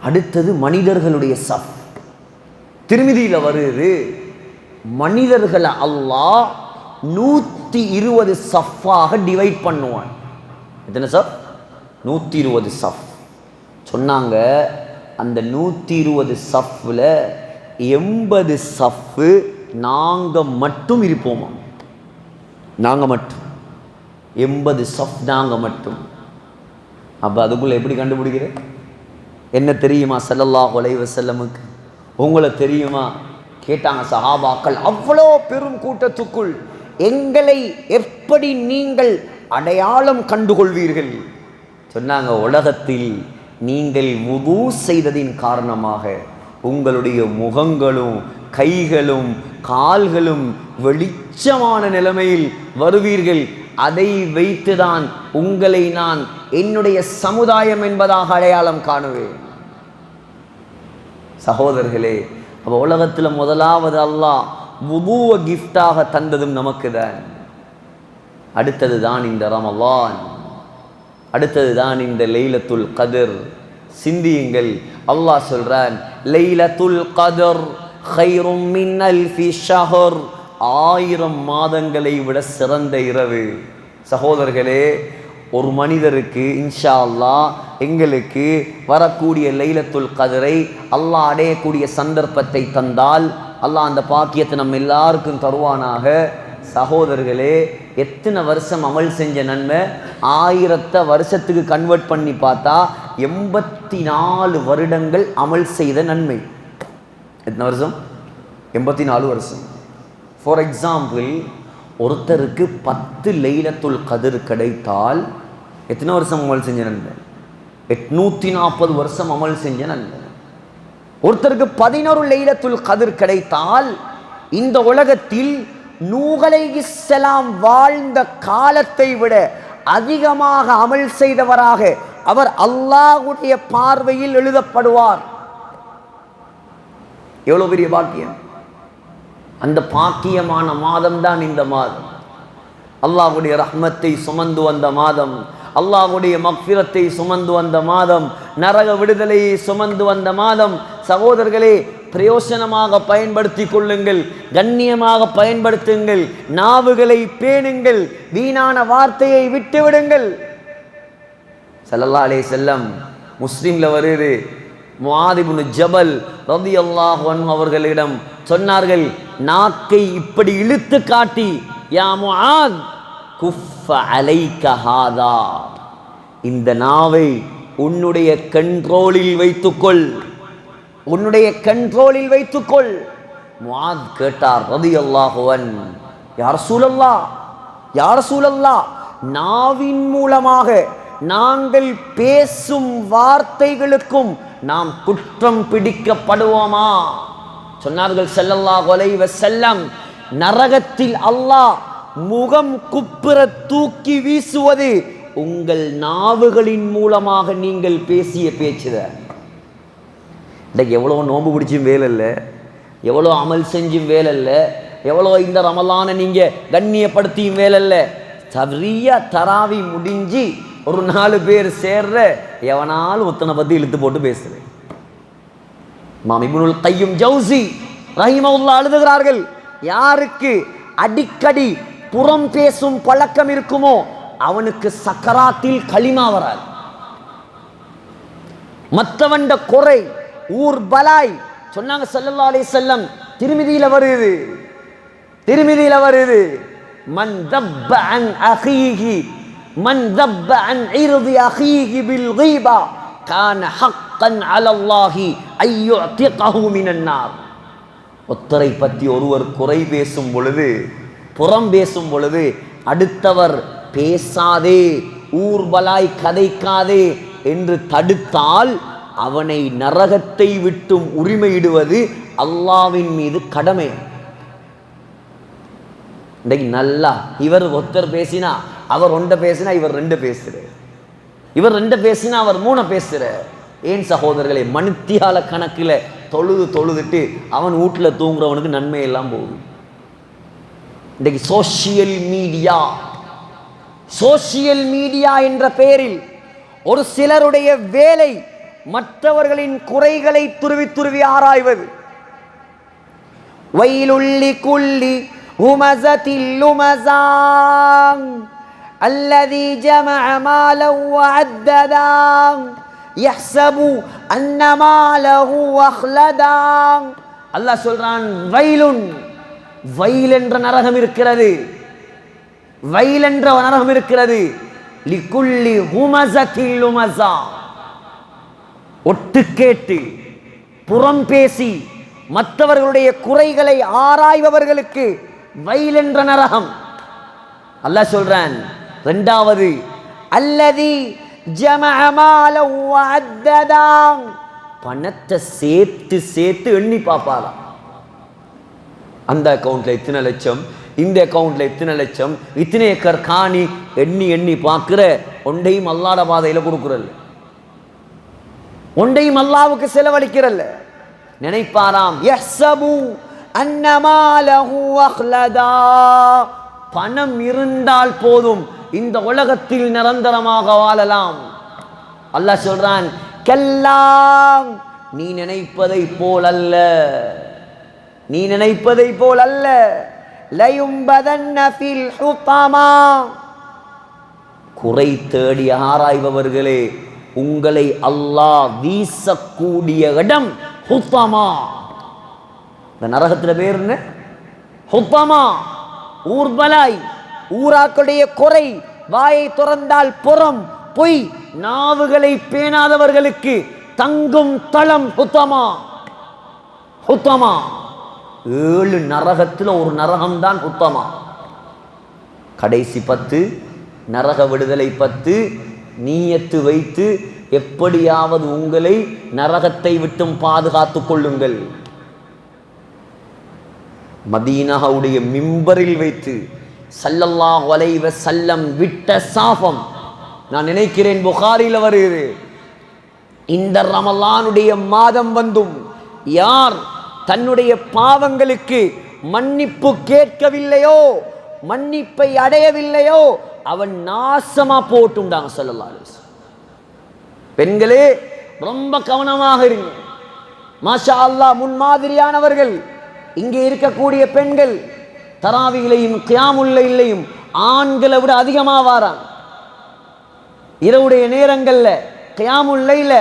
அடுத்தது மனிதர்களுடைய சஃப். திருமிதியில வருது, மனிதர்களை அல்லாஹ் 120 சஃப்பாக டிவைட் பண்ணுவான். எத்தனை சஃப்? 120 சஃப். சொன்னாங்க அந்த 120 சஃப்ல 80 சஃப்பு நாங்க மட்டும் இருப்போமா? நாங்க மட்டும் 80 சஃப் நாங்க மட்டும். அப்ப அதுக்குள்ள எப்படி கண்டுபிடிக்கிற? என்ன தெரியுமா ஸல்லல்லாஹு அலைஹி வஸல்லமுக்கு? உங்களை தெரியுமா கேட்டாங்க சஹாபாக்கள். அவ்வளோ பெரும் கூட்டத்துக்குள் எங்களை எப்படி நீங்கள் அடையாளம் கண்டுகொள்வீர்கள்? சொன்னாங்க, உலகத்தில் நீங்கள் வுது செய்ததின் காரணமாக உங்களுடைய முகங்களும் கைகளும் கால்களும் வெளிச்சமான நிலைமையில் வருவீர்கள். அதை வைத்துதான் உங்களை நான் என்னுடைய சமுதாயம் என்பதாக அடையாளம் காணுவேன். சகோதரர்களே, அப்போ உலகத்தில் முதலாவது அல்லாஹ் வுதுவை கிஃப்டாக தந்ததும் நமக்கு தான். அடுத்தது தான் இந்த ரமலான், அடுத்தது தான் இந்த லைலத்துல் கத்ர். சிந்தியுங்கள், அல்லாஹ் சொல்றான், லைலத்துல் கத்ர் கைரும் மின் அல்ஃபி ஷஹர், 1000 மாதங்களை விட சிறந்த இரவு. சகோதரர்களே, ஒரு மனிதருக்கு இன்ஷா அல்லாஹ் எங்களுக்கு வரக்கூடிய லைலத்துல் கத்ரை அல்லாஹ் அடையக்கூடிய சந்தர்ப்பத்தை தந்தால் அல்லாஹ் அந்த பாக்கியத்தை நம்ம எல்லாருக்கும் தருவானாக. சகோதரர்களே, எத்தனை வருஷம் அமல் செஞ்ச நன்மை 1000 வருஷத்துக்கு கன்வெர்ட் பண்ணி பார்த்தா 84 வருடங்கள் அமல் செய்த நன்மை. எத்தனை வருஷம்? 84 வருஷம். ஃபார் எக்ஸாம்பிள், ஒருத்தருக்கு 10 லைலத்துல் கத்ர் கிடைத்தால் எத்தனை வருஷம் அமல் செஞ்ச நன்மை? 840 வருஷம் அமல் செஞ்ச நன்மை. ஒருத்தருக்கு 11 லைலத்துல் கத்ர் கிடைத்தால் இந்த உலகத்தில் நூஹ் அலைஹிஸ்ஸலாம் வாழ்ந்த காலத்தை விட அதிகமாக அமல் செய்தவராக அவர் அல்லாஹ்வுடைய பார்வையில் எழுதப்படுவார். எவ்வளவு பெரிய பாக்கியம்! அந்த பாக்கியமான மாதம் தான் இந்த மாதம். அல்லாஹ்வுடைய ரஹ்மத்தை சுமந்து வந்த மாதம், அல்லாஹ்வுடைய மக்ஃபிரத்தை சுமந்து வந்த மாதம், நரக விடுதலையை சுமந்து வந்த மாதம். சகோதரர்களே, பிரயோசனமாக பயன்படுத்தி கொள்ளுங்கள், கண்ணியமாக பயன்படுத்துங்கள், நாவுகளை பேணுங்கள், வீணான வார்த்தையை விட்டுவிடுங்கள். ஸல்லல்லாஹு அலைஹி வஸல்லம் முஸ்லிம்ல வருது, முஆத் இப்னு ஜபல் ரலியல்லாஹு அன்ஹு அவர்களிடம் சொன்னார்கள், நாக்கை இப்படி இழுத்து காட்டி, யா முஆத் குஃப அலைக ஹாதா, இந்த நாவை உன்னுடைய கண்ட்ரோலில் வைத்துக்கொள், உன்னுடைய கண்ட்ரோலில் வைத்துக்கொள். முஆத் கேட்டார் ரலியல்லாஹு அன்ஹு, யா ரசூலல்லாஹ், யா ரசூலல்லாஹ், நாவின் மூலமாக நாங்கள் பேசும் வார்த்தைகளுக்கும் நாம் குற்றம் பிடிக்கப்படுவோமா? சொன்னார்கள் ஸல்லல்லாஹு அலைஹி வஸல்லம், நரகத்தில் அல்லாஹ் முகம் குப்புற தூக்கி வீசுவது உங்கள் நாவுகளின் மூலமாக நீங்கள் பேசிய பேச்சுதான். இன்றைக்கு எவ்வளோ நோன்பு பிடிச்சும் வேலை இல்லை, எவ்வளோ அமல் செஞ்சும் வேலை இல்லை, எவ்வளோ இந்த ரமலானை நீங்கள் கண்ணியப்படுத்தியும் வேலை இல்லை. சரியா தராவி முடிஞ்சு ஒரு 4 பேர் சேர்ற எவனாலும் ஒத்தனை பற்றி இழுத்து போட்டு பேசுகிறேன். இமாம் இப்னுல் கையும் ஜௌசி ரஹிமஹுல்லாஹ் எழுதுகிறார்கள், யாருக்கு அடிக்கடி புறம் பேசும் பழக்கம் இருக்குமோ அவனுக்கு சக்கராத்தில் களிமா வராது. மற்றவண்ட குறை ஊர் பலாய் சொன்னாங்க ஸல்லல்லாஹு அலைஹி வஸல்லம். திருமிதியில வருது, மன் தப்ப அன் அஹீஹி மன் தப்ப அன் இர்தி அஹீஹி பில் கீபா கான ஹக்கன் அலல்லாஹி ஐயுஅதிகஹு மினன் நார். ஒத்தரை பற்றி ஒருவர் குறை பேசும் பொழுது, புறம் பேசும் பொழுது, அடுத்தவர் பேசாதே, ஊர்பலாய் கதைக்காதே என்று தடுத்தால் அவனை நரகத்தை விட்டும் உரிமையிடுவது அல்லாஹ்வின் மீது கடமை. இன்றைக்கு நல்லா இவர் ஒருத்தர் பேசினா அவர் 1 பேசினா இவர் 2 பேசுறார், இவர் 2 பேசினா அவர் 3 பேசுறார். ஏன் சகோதரர்களே, மணித்தியால கணக்கில் தொழுதுட்டு அவன் வீட்டில் தூங்குறவனுக்கு நன்மை எல்லாம் போகுது. இன்றைக்கு சோசியல் மீடியா என்ற பெயரில் ஒரு சிலருடைய வேலை மற்றவர்களின் குறைகளை துருவி ஆராய்வது. வைலுல்லி குல்லி ஹுமஸத்தில் லுமஸா அல்லதி ஜமஅ மாலன் வஅத்ததா யஹ்ஸபு அன்ன மாலஹு அஹ்லதா. அல்லாஹ் சொல்றான், வயல் என்ற நரகம் இருக்கிறது, வயல் என்ற நரகம் இருக்கிறது. லிகுல்லி ஹுமஸத்தில் லுமஸா, ஒட்டு கேட்டு புறம் பேசி மற்றவர்களுடைய குறைகளை ஆராய்பவர்களுக்கு வயல் என்ற நரகம். அல்லாஹ் சொல்றான். 2வது, அல்லதி ஜமஅ மாலன் வஅத்ததா, பணத்தை சேர்த்து எண்ணி பார்ப்பாராம். அந்த அக்கௌண்ட்ல இத்தனை லட்சம், இந்த அக்கௌண்ட்ல இத்தனை லட்சம், இத்தனை ஏக்கர் காணி எண்ணி பார்க்கிற ஒன்றையும் அல்லாஹ்ட பாதையில கொடுக்குறல்ல, ஒன்றையும் அல்லாஹ்வுக்கு செலவழிக்கிறல்ல. நினைப்பாராம், யஹ்ஸபு அன்ன மாலஹு அஹ்லதா, பணம் இருந்தால் போதும் இந்த உலகத்தில் நிரந்தரமாக வாழலாம். அல்லாஹ் சொல்றான், கல்லாம், நீ நினைப்பதை போல் அல்ல, நீ நினைப்பதை போல் அல்ல. லயும்பதன்ன ஃபில் ஹுதமா, குறை தேடி ஆராய்பவர்களே, உங்களை அல்லாஹ் வீசக்கூடிய இடம் ஹுத்தமா. இந்த நரகத்தில் பேர் என்ன? ஹுத்தமா, ஊர்பலாய், ஊராக்களுடைய குறை, வாயை திறந்தால் புறம், பொய், நாவுகளை பேணாதவர்களுக்கு தங்கும் தளம் ஹுத்தமா. 7 நரகத்தில் ஒரு நரகம்தான் ஹுத்தமா. கடைசி 10 நரக விடுதலை 10 நீயத்து வைத்து எப்படியாவது உங்களை நரகத்தை விட்டும் பாதுகாத்துக் கொள்ளுங்கள். மதீனாவுடைய மிம்பரில் வைத்து ஸல்லல்லாஹு அலைஹி வஸல்லம் விட்ட சாபம் நான் நினைக்கிறேன் புகாரில வருகிறது. இந்த ரமலானுடைய மாதம் வந்தும் யார் தன்னுடைய பாவங்களுக்கு மன்னிப்பு கேட்கவில்லையோ, மன்னிப்பை அடையவில்லையோ, அவன் நாசமா போட்டுண்டாங்க ஸல்லல்லாஹு அலைஹி வஸல்லம். பெண்களே ரொம்ப கவனமாக இருங்க. மாஷா அல்லாஹ், முன்மாதிரியானவர்கள் இங்கே இருக்கக்கூடிய பெண்கள் தராவிகளையும் கியாமுல் லைலையும் ஆண்களை விட அதிகமாக வாராங்க. இரவுடைய நேரங்களில் கியாமுல் லைல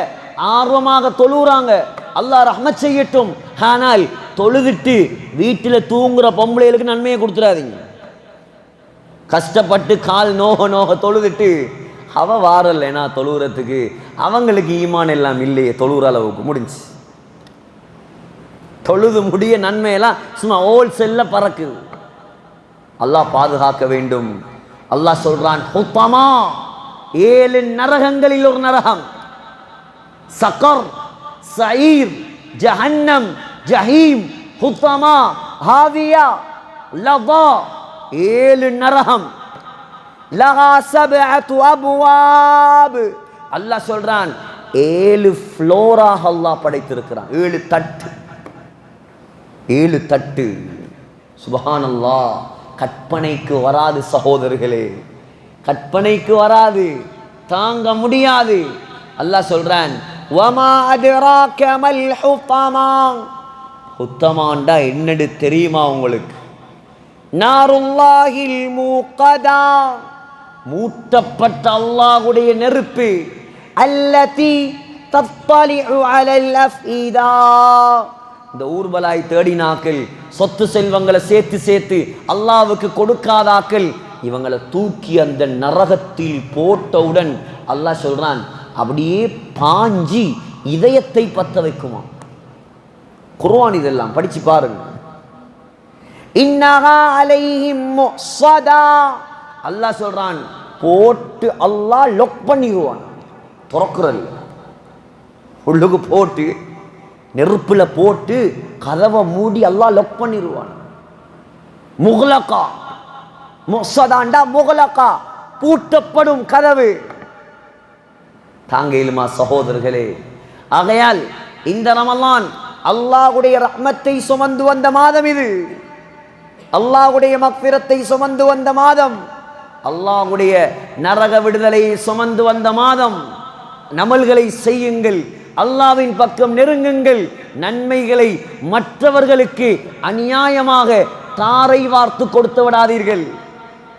ஆர்வமாக தொழுறாங்க, அல்லாஹ் ரஹ்மத் செய்யட்டும். ஆனால் தொழுதுட்டு வீட்டில் தூங்குற பொம்பளைகளுக்கு நன்மையை கொடுத்துடாதீங்க. கஷ்டப்பட்டு கால் நோக தொழுதுட்டு அவ வாரல்லைனா தொழுகிறதுக்கு, அவங்களுக்கு ஈமான் எல்லாம் இல்லையே, தொழுகிற அளவுக்கு முடிஞ்சு தொழுது முடிய நன்மையெல்லாம் சும்மா ஹோல்சேல்ல பறக்குது. அல்லாஹ் பாதுகாக்க வேண்டும். அல்லாஹ் சொல்றான், ஹுத்தமா 7 நரகங்களில் ஒரு நரகம், சக்கர், சயீர், ஜஹன்னம், ஜஹீம், ஹுத்தமா, ஹாவியா, லதா, 7 நரகம். லஹா சபஅத்து அப்வாப். அல்லாஹ் சொல்றான் 7 ஃப்ளோராக அல்லாஹ் படைத்திருக்கிறான். 7 தட்டு, 7 தட்டு. சுப்ஹானல்லாஹ். கற்பனைக்கு வராது சகோதரர்களே, கற்பனைக்கு வராது, தாங்க முடியாது. அல்லாஹ் சொல்றான், வமா அத்ராக மல் ஹுத்தமா. ஹுத்தமாண்டா என்னது தெரியுமா உங்களுக்கு? நாருல்லாஹில் மூகதா, மூட்டப்பட்ட அல்லாஹ்வுடைய நெருப்பு. அல்லதி தத்தலிஉ அலல் அஃபீதா. இந்த ஊர்வலாய் தேடினாக்கள், சொத்து செல்வங்களை சேர்த்து அல்லாஹ்வுக்கு கொடுக்காதாக்கள், இவங்களை தூக்கி அந்த நரகத்தில் போட்டவுடன் அல்லாஹ் சொல்றான், அப்படியே பாஞ்சி இதயத்தை பத்த வைக்குமா. குர்ஆன் இதெல்லாம் படிச்சு பாருங்க. இன்னஹா அலைஹிம் முஸதா. அல்லாஹ் சொல்றான், போட்டு அல்லாஹ் லொக் பண்ணிடுவான், துறக்குறல் உள்ளுக்கு போட்டு நெருப்புல போட்டு கதவை மூடி அல்லாஹ் லொக் பண்ணிடுவான். முகலகா, முஸதாண்டா முகலகா, பூட்டப்படும் கதவு. தாங்க இயலுமா சகோதரர்களே? ஆகையால் இந்த ரமலான் அல்லாஹ்வுடைய ரஹ்மத்தை சுமந்து வந்த மாதம் இது, அல்லாஹ்வுடைய மக்ஃபிரத்தை சுமந்து வந்த மாதம், அல்லாஹ்வுடைய நரக விடுதலையை சுமந்து வந்த மாதம். அமல்களை செய்யுங்கள், அல்லாஹ்வின் பக்கம் நெருங்குங்கள், நன்மைகளை மற்றவர்களுக்கு அநியாயமாக தாரை வார்த்து கொடுத்து விடாதீர்கள்.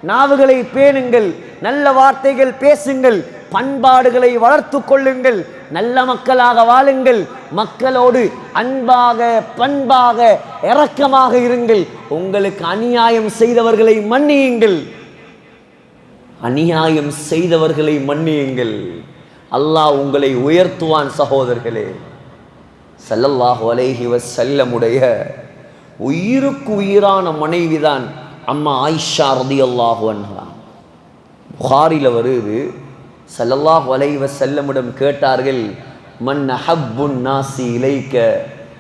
நாவுகளை பேணுங்கள், நல்ல வார்த்தைகள் பேசுங்கள், பண்பாடுகளை வளர்த்து கொள்ளுங்கள், நல்ல மக்களாக வாழுங்கள், மக்களோடு அன்பாக பண்பாக இரக்கமாக இருங்கள். உங்களுக்கு அநியாயம் செய்தவர்களை மன்னியுங்கள், அநியாயம் செய்தவர்களை மன்னியுங்கள். அல்லாஹ் உங்களை உயர்த்துவான் சகோதரர்களே. ஸல்லல்லாஹு அலைஹி வஸல்லமுடைய உயிருக்கு உயிரான மனைவிதான் அம்மா ஆயிஷா ரலியல்லாஹு அன்ஹா. புகாரில வருது, ஸல்லல்லாஹு அலைஹி வஸல்லமிடம் கேட்டார்கள், மன் அஹப்புன் நாசி இலைக்க,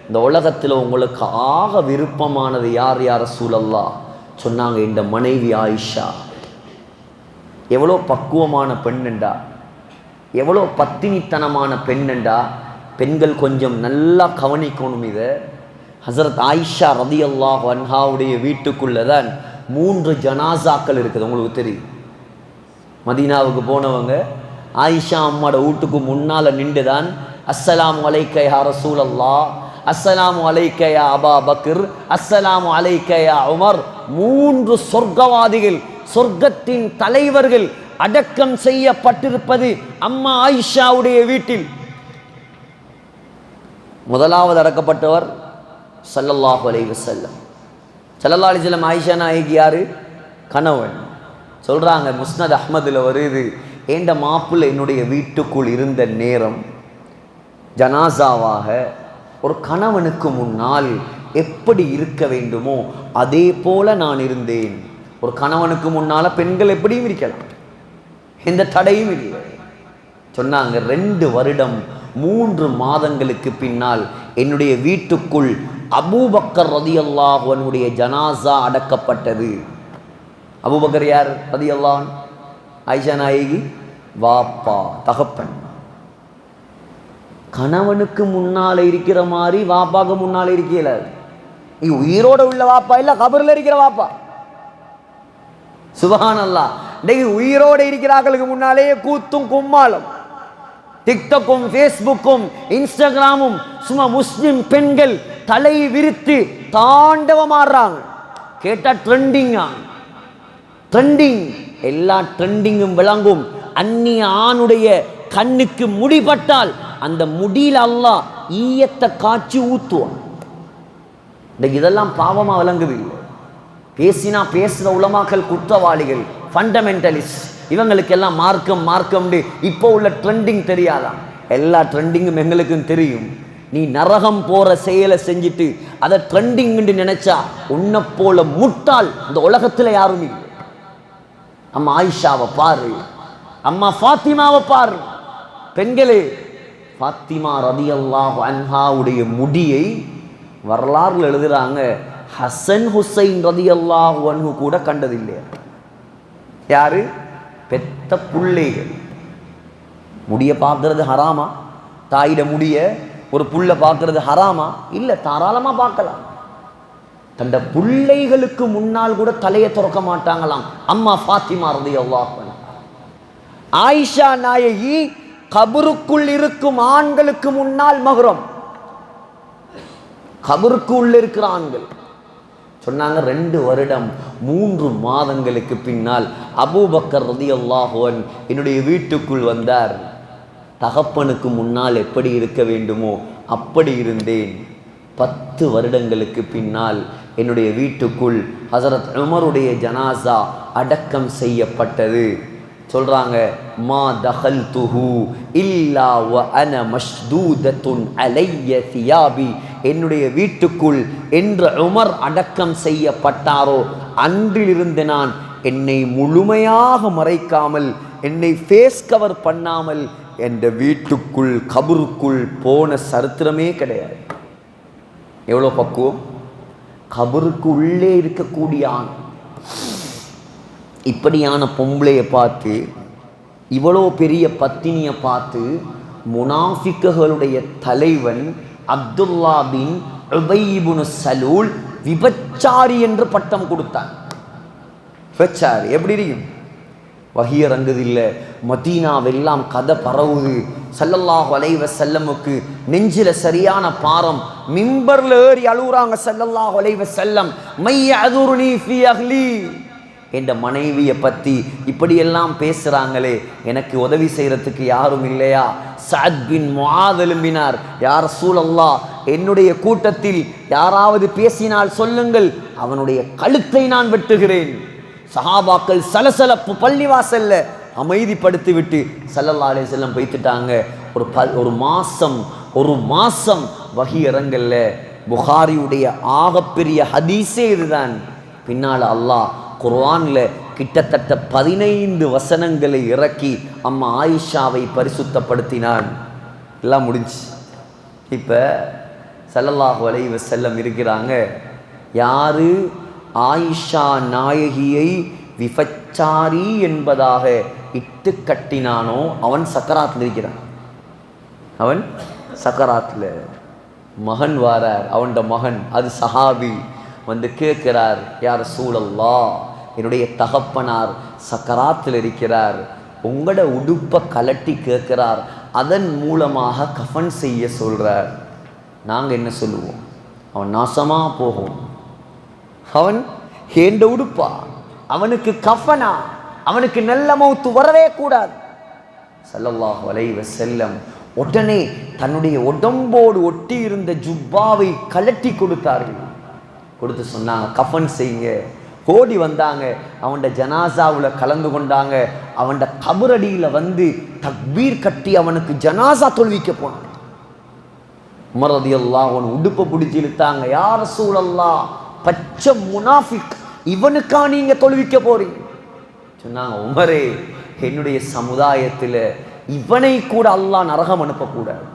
இந்த உலகத்தில் உங்களுக்கு ஆக விருப்பமானது யார் யா ரசூலல்லாஹ்? சொன்னாங்க, இந்த மனைவி ஆயிஷா. எவ்வளோ பக்குவமான பெண்ணுண்டா, எவ்வளோ பத்தினித்தனமான பெண்ணுண்டா. பெண்கள் கொஞ்சம் நல்லா கவனிக்கணும் இதை. ஹஸரத் ஆயிஷா ரலியல்லாஹு அன்ஹாவுடைய வீட்டுக்குள்ளே தான் 3 ஜனாசாக்கள் இருக்குது. உங்களுக்கு தெரியும், மதீனாவுக்கு போனவங்க ஆயிஷா அம்மாவோட வீட்டுக்கு முன்னால் நின்று தான் அஸ்ஸலாமு அலைக்க யா ரசூலல்லாஹ், அஸ்ஸலாமு அலைக்க யா அபா பக்ர், அஸ்ஸலாமு அலைக்க யா உமர். 3 சொர்க்கவாதிகள், சொர்க்கத்தின் தலைவர்கள் அடக்கம் செய்யப்பட்டிருப்பது அம்மா ஆயிஷாவுடைய வீட்டில். முதலாவது அடக்கப்பட்டவர் ஸல்லல்லாஹு அலைஹி வஸல்லம். ஸல்லல்லாஹு அலைஹி வஸல்லம் ஆயிஷா நாயகி யாரு? கணவன். சொல்றாங்க, முஸ்னத் அஹ்மதுல வருது, ஏண்ட மாப்பிள்ளை என்னுடைய வீட்டுக்குள் இருந்த நேரம் ஜனாசாவாக ஒரு கணவனுக்கு முன்னால் எப்படி இருக்க வேண்டுமோ அதே போல நான் இருந்தேன். ஒரு கணவனுக்கு முன்னால பெண்கள் எப்படியும் இருக்கலாம், எந்த தடையும் இல்லை. சொன்னாங்க, 2 வருடம் 3 மாதங்களுக்கு பின்னால் என்னுடைய வீட்டுக்குள் அபூபக்கர் ரலியல்லாஹு அன்ஹுடைய ஜனாசா அடக்கப்பட்டது. அபூபக்கர் யார் ரலியல்லாஹு அன்ஹு? ஆயிஷா நாயகி வாப்பா, தகப்பன். கணவனுக்கு முன்னால இருக்கிற மாதிரி வாப்பாக்கு முன்னால இருக்கல. உயிரோட உள்ள வாப்பா இல்ல, கபர்ல இருக்கிற வாப்பா. சுப்ஹானல்லாஹ். இன்னைக்கு உயிரோட இருக்கிறார்களுக்கு முன்னாலேயே கூத்தும் கும்மாலும், டிக்டாக்கும் ஃபேஸ்புக்கும் இன்ஸ்டாகிராமும், சும்மா முஸ்லிம் பெண்கள் தலை விரித்து தாண்டவமாடுறாங்க. கேட்டா ட்ரெண்டிங்கா, ட்ரெண்டிங். எல்லா ட்ரெண்டிங்கும் விளங்கும். அந்நிய ஆணுடைய கண்ணுக்கு முடிபட்டால் அந்த முடியில் அல்லாஹ் ஈயத்தை காய்ச்சி ஊத்துவான். இன்னைக்கு இதெல்லாம் பாவமா விளங்குது. பேசினா பேசுற உலமாக்கள் குற்றவாளிகள், ஃபண்டமெண்டலிஸ்ட், இவங்களுக்கெல்லாம் மார்க்கம் மார்க்கம்னு இப்போ உள்ள ட்ரெண்டிங் தெரியாதான்? எல்லா ட்ரெண்டிங்கும் எங்களுக்கும் தெரியும். நீ நரகம் போற செயலை செஞ்சுட்டு அதை ட்ரெண்டிங் நினைச்சா உன்னை போல முட்டாள் இந்த உலகத்துல யாரும் இல்லை. அம்மா ஆயிஷாவை பாரு, அம்மா ஃபாத்திமாவை பாரு. பெண்களே, ஃபாத்திமா ரலியல்லாஹு அன்ஹாவுடைய முடியை வரலாறுல எழுதுறாங்க, ஹசன் ஹுசைன் ரலியல்லாஹு அன்ஹு கூட கண்டதில்லை. யாரு? பெத்த புள்ளைகள். முடிய பார்க்கறது ஹராமா? தாயிட முடிய ஒரு புள்ள பார்க்கறது ஹராமா? இல்லை, தாராளமா பார்க்கலாம். தந்த பிள்ளைகளுக்கு முன்னால் கூட தலையை திறக்க மாட்டாங்களாம் அம்மா ஃபாத்திமா ரலியல்லாஹு அன்ஹா. ஆயிஷா நாயகி கபருக்குள் இருக்கும் ஆண்களுக்கு முன்னால் மஹ்ரம். கபருக்கு உள்ள இருக்கிற ஆண்கள் சொன்னாங்க, 2 வருடம் 3 மாதங்களுக்கு பின்னால் அபூபக்கர் ரலியல்லாஹு அன்ஹு என்னுடைய வீட்டுக்குள் வந்தார். தகப்பனுக்கு முன்னால் எப்படி இருக்க வேண்டுமோ அப்படி இருந்தேன். 10 வருடங்களுக்கு பின்னால் என்னுடைய வீட்டுக்குள் ஹஸரத் உமருடைய ஜனாசா அடக்கம் செய்யப்பட்டது. சொல்றாங்க, மா தஹல்துஹு இல்லா வ அன மஷ்தூதத்துன் அலைய தியாபி. என்னுடைய வீட்டுக்குள் என்று உமர் அடக்கம் செய்யப்பட்டாரோ அன்றிலிருந்து நான் என்னை முழுமையாக மறைக்காமல், என்னை ஃபேஸ் கவர் பண்ணாமல் என்ற வீட்டுக்குள் கபருக்குள் போன சரித்திரமே கிடையாது. எவ்வளோ பக்குவம்! கபருக்கு உள்ளே இருக்கக்கூடிய ஆண். இப்படியான பொம்பளையை பார்த்து, இவ்வளோ பெரிய பத்தினியை பார்த்து முனாஃபிக்குகளுடைய தலைவன் அப்துல்லா பின் உபை இப்னு சலூல் விபச்சாரி என்று பட்டம் கொடுத்தான். விபச்சாரி எப்படி இருக்கும்? வஹி இறங்குதில்லை, மதீனாவெல்லாம் கதை பரவுது. ஸல்லல்லாஹு அலைஹி வஸல்லமுக்கு நெஞ்சில சரியான பாரம். மிம்பர்ல ஏறி அழுகுறாங்க ஸல்லல்லாஹு அலைஹி வஸல்லம், மை யஅதுருனி ஃபீ அஹ்லி. என்ற மனைவியை பற்றி இப்படியெல்லாம் பேசுகிறாங்களே, எனக்கு உதவி செய்கிறதுக்கு யாரும் இல்லையா? சஅத் பின் முஆத் எழும்பினார், யா ரசூலல்லாஹ், என்னுடைய கூட்டத்தில் யாராவது பேசினால் சொல்லுங்கள், அவனுடைய கழுத்தை நான் வெட்டுகிறேன். சஹாபாக்கள் சலசலப்பு பள்ளிவாசல்ல அமைதிப்படுத்தி விட்டு ஸல்லல்லாஹு அலைஹி வஸல்லம் போய்த்துட்டாங்க. ஒரு மாசம் வஹி இறங்கல்ல. புகாரியுடைய ஆகப்பெரிய ஹதீஸே இதுதான். பின்னால் அல்லாஹ் குர்ஆன்ல கிட்டத்தட்ட 15 வசனங்களை இறக்கி அம்மா ஆயிஷாவை பரிசுத்தப்படுத்தினான். எல்லாம் முடிஞ்சு. இப்போ ஸல்லல்லாஹு அலைஹி வஸல்லம் இருக்கிறாங்க. யாரு ஆயிஷா நாயகியை விபச்சாரி என்பதாக இட்டு கட்டினானோ அவன் சக்கராத்தில் இருக்கிறான். அவன் சக்கராத்தில். மகன் வாரார், அவன் மகன், அது சஹாபி வந்து கேட்கிறார், யா ரசூலல்லாஹ், என்னுடைய தகப்பனார் சக்கராத்தில் இருக்கிறார், உங்களோட உடுப்பை கலட்டி கேட்கிறார், அதன் மூலமாக கஃபன் செய்ய சொல்றார். நாங்கள் என்ன சொல்லுவோம்? அவன் நாசமாக போகும். அவன் ஏண்ட உடுப்பா, அவனுக்கு கஃபனா, அவனுக்கு நல்ல மௌத்து வரவே கூடாது. ஸல்லல்லாஹு அலைஹி வஸல்லம் உடனே தன்னுடைய உடம்போடு ஒட்டி இருந்த ஜுப்பாவை கலட்டி கொடுத்தார்கள். கொடுத்து சொன்னாங்க, கஃபன் செய்யுங்க. ஓடி வந்தாங்க, அவன்ட ஜனாசாவில் கலந்து கொண்டாங்க. அவன்ட கபரடியில் வந்து தக்பீர் கட்டி அவனுக்கு ஜனாசா தொழுவிக்க போனாங்க. உமர் ரலியல்லாஹு அன்ஹு உடுப்பை பிடிச்சி இழுத்தாங்க, யா ரசூலல்லாஹ், பச்சை முனாஃபிக், இவனுக்கா நீங்க தொழுவிக்க போறீங்க? சொன்னாங்க, உமரே, என்னுடைய சமுதாயத்தில் இவனை கூட அல்லாஹ் நரகம் அனுப்பக்கூடாது.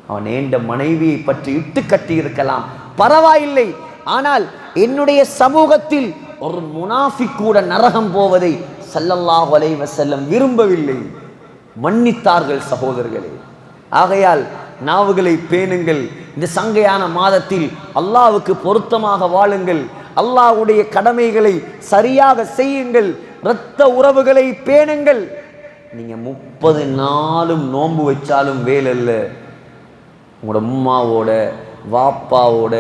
அவன் ஏண்ட மனைவியை பற்றி இட்டு கட்டி இருக்கலாம், பரவாயில்லை, ஆனால் என்னுடைய சமூகத்தில் ஒரு முனாஃபிக் கூட நரகம் போவதை ஸல்லல்லாஹு அலைஹி வஸல்லம் விரும்பவில்லை. மன்னித்தார்கள் சகோதரர்களே. ஆகையால் நாவுகளை பேணுங்கள். இந்த சங்கையான மாதத்தில் அல்லாஹ்வுக்கு பொருத்தமாக வாழுங்கள். அல்லாஹ்வுடைய கடமைகளை சரியாக செய்யுங்கள். இரத்த உறவுகளை பேணுங்கள். நீங்க 30 நாளும் நோன்பு வச்சாலும் வேலல்ல. உங்களோட உம்மாவோட, வாப்பாவோட,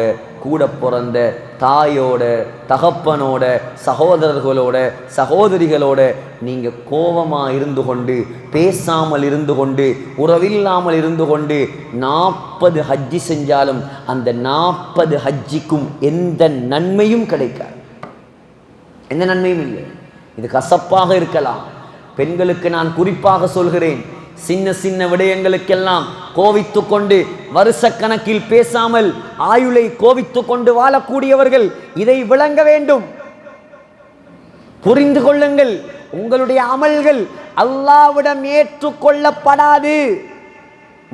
கூட பிறந்த தாயோட, தகப்பனோட, சகோதரர்களோட, சகோதரிகளோட நீங்கள் கோபமாக இருந்து கொண்டு, பேசாமல் இருந்து கொண்டு, உறவில்லாமல் இருந்து கொண்டு 40 ஹஜ்ஜி செஞ்சாலும் அந்த 40 ஹஜ்ஜிக்கும் எந்த நன்மையும் கிடைக்காது. எந்த நன்மையும் இல்லை. இது கசப்பாக இருக்கலாம். பெண்களுக்கு நான் குறிப்பாக சொல்கிறேன், சின்ன சின்ன விடயங்களுக்கெல்லாம் கோவித்து கொண்டு வருஷக்கணக்கில் பேசாமல் ஆயுளை கோவித்து கொண்டு வாழக்கூடியவர்கள் இதை விளங்க வேண்டும். புரிந்து கொள்ளுங்கள், உங்களுடைய அமல்கள் அல்லாஹ்விடம் ஏற்றுக்கொள்ளப்படாது.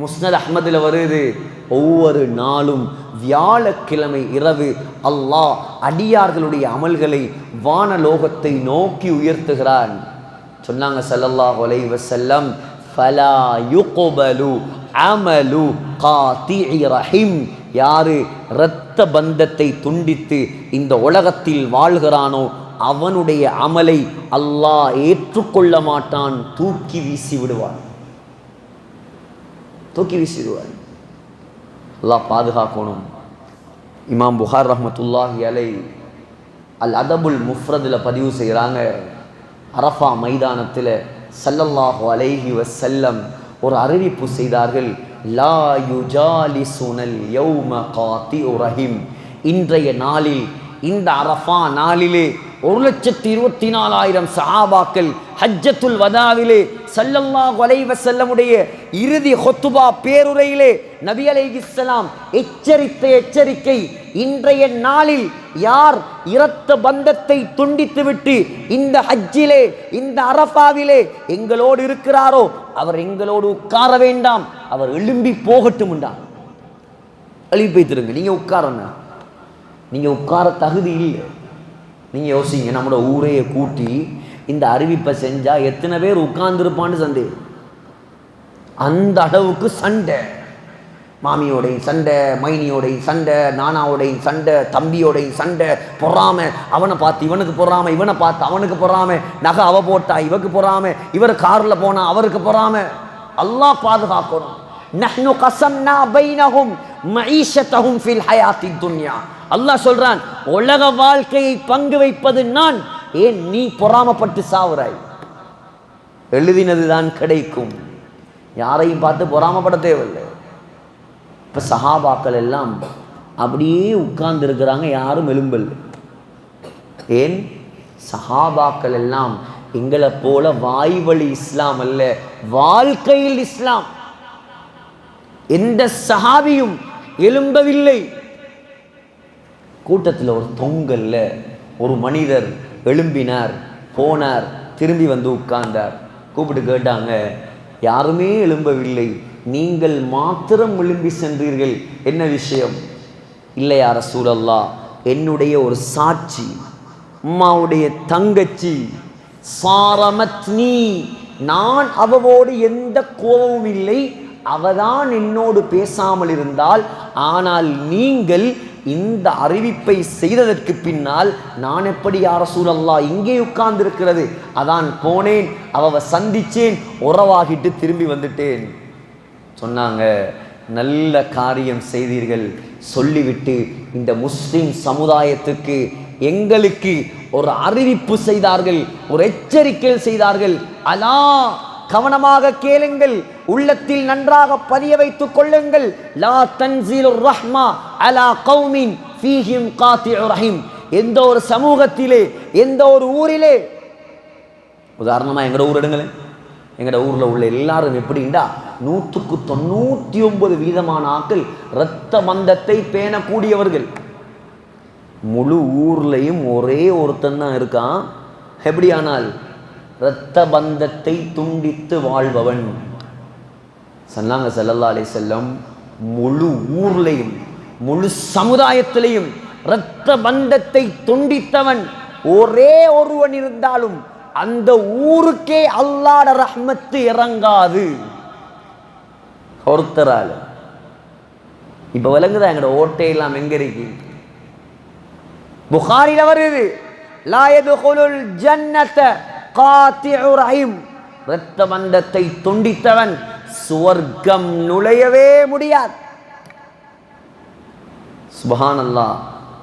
முஸ்னத் அஹ்மதில் வருது, ஒவ்வொரு நாளும் வியாழக்கிழமை இரவு அல்லாஹ் அடியார்களுடைய அமல்களை வானலோகத்தை நோக்கி உயர்த்துகிறான். சொன்னாங்க ஸல்லல்லாஹு அலைஹி வஸல்லம், ஃபலா யுக்பலு அமலு காத்திஇ ரஹிம். யாரு இரத்த பந்தத்தை துண்டித்து இந்த உலகத்தில் வாழ்கிறானோ அவனுடைய அமலை அல்லாஹ் ஏற்றுக்கொள்ள மாட்டான், தூக்கி வீசி விடுவான். தூக்கி வீசிடுவார். அல்லாஹ் பாதுகாக்கணும். இமாம் புகார் ரஹ்மத்துல்லாஹி அலை அல் அதபுல் முஃப்ரதில் பதிவு செய்கிறாங்க, அரஃபா மைதானத்தில் ஸல்லல்லாஹு அலைஹி வஸல்லம் ஒரு அறிவிப்பு செய்தார்கள், லா யுஜாலிசுனல் யௌம காத்திஉ ரஹிம். இன்றைய நாளில், இந்த அரஃபா நாளிலே 1,24,000 சஹாபாக்கள் ஹஜ்ஜத்துல் வதாவிலே ஸல்லல்லாஹு அலைஹி வஸல்லமுடைய இறுதி ஹுத்பா பேருரையிலே நபி அலைஹிஸ்ஸலாம் எச்சரித்த எச்சரிக்கை, இன்றைய நாளில் யார் இரத்த பந்தத்தை துண்டித்துவிட்டு இந்த ஹஜ்ஜிலே, இந்த அரஃபாவிலே எங்களோடு இருக்கிறாரோ அவர் எங்களோடு உட்கார வேண்டாம், அவர் எழும்பி போகட்டும் என்றார். எழுப்பி வைத்திருங்க. நீங்கள் உட்காரண்ணா, நீங்கள் உட்கார தகுதி இல்லை. நீங்கள் யோசிங்க, நம்மளோட ஊரையை கூட்டி இந்த அறிவிப்பை செஞ்சால் எத்தனை பேர் உட்கார்ந்துருப்பான்னு சந்தேகம். அந்த அளவுக்கு சண்டை, மாமியோடையும் சண்டை, மைனியோடையும் சண்டை, நானாவோடையும் சண்டை, தம்பியோடையும் சண்டை, பொறாமை, அவனை பார்த்து இவனுக்கு பொறாமை, இவனை பார்த்து அவனுக்கு பொறாமை, நகை அவ போட்டா இவருக்கு பொறாமை, இவர் காரில் போனால் அவருக்கு பொறாமை. அல்லாஹ் பாதுகாக்கணும். நஹ்னு கஸம்னா பைனஹும் மஈஷத்தஹும் ஃபில் ஹயாத்தித் துன்யா. அல்லாஹ் சொல்றான், உலக வாழ்க்கையை பங்கு வைப்பது நான், ஏன் நீ பொறாமப்பட்டு சாவுறாய்? எழுதினது தான் கிடைக்கும். யாரையும் பார்த்து பொறாமப்பட தேவையில்லை. இப்போ சஹாபாக்கள் எல்லாம் அப்படியே உட்கார்ந்து இருக்கிறாங்க, யாரும் எழும்பல். ஏன்? சஹாபாக்கள் எல்லாம் எங்களை போல வாய்வழி இஸ்லாம் அல்ல, வாழ்க்கையில் இஸ்லாம். எந்த சஹாபியும் எழும்பவில்லை. கூட்டத்தில் ஒரு தொங்கல்ல ஒரு மனிதர் எழும்பினார், போனார், திரும்பி வந்து உட்கார்ந்தார். கூப்பிட்டு கேட்டாங்க, யாருமே எழும்பவில்லை, நீங்கள் மாத்திரம் எழும்பி சென்றீர்கள், என்ன விஷயம்? இல்லை யா ரசூலல்லாஹ், என்னுடைய ஒரு சாட்சி, அம்மாவுடைய தங்கச்சி, சாரமத்னி, நான் அவவோடு எந்த கோபமும் இல்லை, அவதான் என்னோடு பேசாமல் இருந்தால், ஆனால் நீங்கள் இந்த அறிவிப்பை செய்ததற்கு பின்னால் நான் எப்படி யா ரசூலல்லாஹ் இங்கே உட்கார்ந்து இருக்கிறது, அதான் போனேன், அவ சந்திச்சேன், உறவாகிட்டு திரும்பி வந்துட்டேன். சொன்னாங்க, நல்ல காரியம் செய்தீர்கள். சொல்லிவிட்டு இந்த முஸ்லிம் சமுதாயத்துக்கு, எங்களுக்கு ஒரு அறிவிப்பு செய்தார்கள், ஒரு எச்சரிக்கை செய்தார்கள். அலா, கவனமாக கேளுங்கள், உள்ளத்தில் நன்றாக பதிய வைத்துக் கொள்ளுங்கள். லா தன்ஸிலுர் ரஹ்மா அலா கௌமின் ஃபீஹிம் காத்திஉ ரஹீம். எந்த ஒரு சமூகத்திலே, எந்த ஒரு ஊரிலே, உதாரணமா எங்கட ஊர் எடுங்களேன், எங்கட ஊர்ல உள்ள எல்லாரும் எப்படின்னா 199% ஆட்கள் இரத்த பந்தத்தை பேணக்கூடியவர்கள். முழு ஊர்லையும் ஒரே ஒருத்தன் தான் இருக்கான், எப்படியானால் இரத்த பந்தத்தை துண்டித்து வாழ்பவன். சொன்னாங்க ஸல்லல்லாஹு அலைஹி வஸல்லம், முழு ஊர்லையும் முழு சமுதாயத்திலையும் இரத்த பந்தத்தை துண்டித்தவன் ஒரே ஒருவன் இருந்தாலும் அந்த ஊருக்கே அல்லாஹ்வுடைய ரஹ்மத்து இறங்காது. ஒருத்தரால். இப்ப விளங்குதா எங்கட ஓட்டையெல்லாம் எங்க இருக்கு? புகாரில வருது, லா யதுகுலுல் ஜன்னத காத்திஉ ரஹீம். இரத்த பந்தத்தை துண்டித்தவன் சுவர்க்கம் நுழையவே முடியாது. சுப்ஹானல்லாஹ்.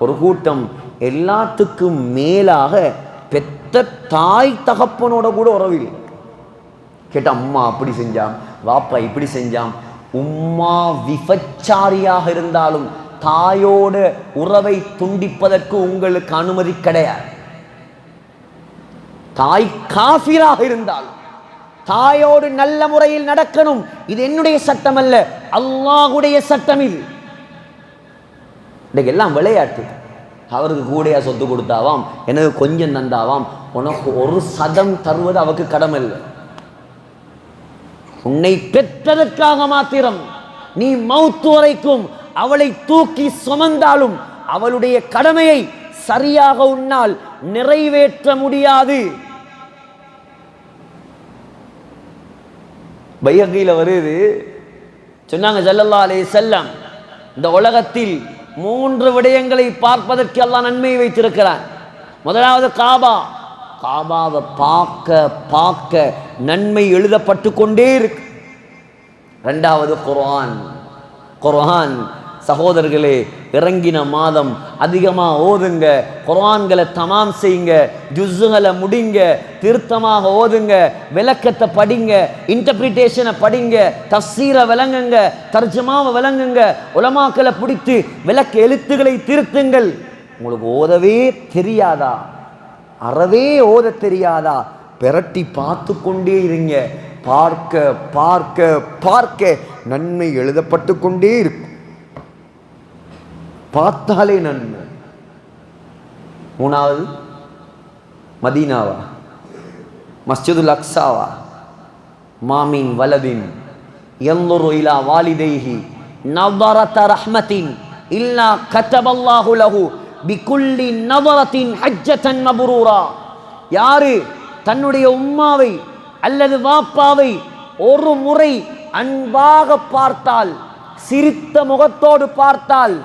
ஒரு கூட்டம் எல்லாத்துக்கும் மேலாக பெத்த தாய் தகப்பனோட கூட உறவில் கேட்ட அம்மா அப்படி செஞ்சாம், வாப்பா இப்படி செஞ்சாம். உம்மா விபச்சாரியாக இருந்தாலும் தாயோட உறவை துண்டிப்பதற்கு உங்களுக்கு அனுமதி கிடையாது. தாய் காஃபிராக இருந்தால் தாயோடு நல்ல முறையில் நடக்கணும். இது என்னுடைய சட்டம் அல்ல, அல்லாஹ்வுடைய சட்டம். இது இன்னைக்கு எல்லாம் விளையாட்டு. அவருக்கு கூடையா சொத்து கொடுத்தாவாம், எனக்கு கொஞ்சம் தந்தாவாம், உனக்கு ஒரு சதம் தருவது அவருக்கு கடமை இல்லை. உன்னை பெற்றதற்காக மாத்திரம் நீ மௌத்து வரைக்கும் அவளை தூக்கி சுமந்தாலும் அவளுடைய கடமையை சரியாக உன்னால் நிறைவேற்ற முடியாது. பைஹகில வருது, சொன்னாங்க ஸல்லல்லாஹு அலைஹி வஸல்லம், இந்த உலகத்தில் 3 விடயங்களை பார்ப்பதற்கு அல்லாஹ் நன்மையை வைத்திருக்கிறான். முதலாவது காபா. காபாவை பார்க்க பார்க்க நன்மை எழுதப்பட்டு கொண்டே இருக்கு. ரெண்டாவது குர்ஆன். குர்ஆன் சகோதரர்களே, இறங்கின மாதம் அதிகமாக ஓதுங்க, குர்ஆன்களை தமாம் செய்யுங்க, ஜுஸ்ஸுகளை முடிங்க, திருத்தமாக ஓதுங்க, விளக்கத்தை படிங்க, இன்டர்பிரிட்டேஷனை படிங்க, தஃசீரை விளங்குங்க, தர்ஜமாவை விளங்குங்க, உலமாக்களை பிடித்து விளக்க எழுத்துக்களை திருத்துங்கள். உங்களுக்கு ஓதவே தெரியாதா, அறவே ஓத தெரியாதா, பெரட்டி பார்த்து கொண்டே இருங்க. பார்க்க பார்க்க பார்க்க நன்மை எழுதப்பட்டு கொண்டே இருக்கும். பார்த்தாலே நன்மை. மூணாவது மதீனாவா, மஸ்ஜிதுல் அக்ஸாவா. மாமின் வலதின் யன்துரு இலா வாலிதைஹி நதரத ரஹ்மத்தின் இல்லா கதபல்லாஹு லஹு பிகுல்லி நதரத்தின் ஹஜ்ஜத்தன் மப்ரூரா. யாரு தன்னுடைய உம்மாவை அல்லது வாப்பாவை ஒரு முறை அன்பாக பார்த்தால், சிரித்த முகத்தோடு பார்த்தால்,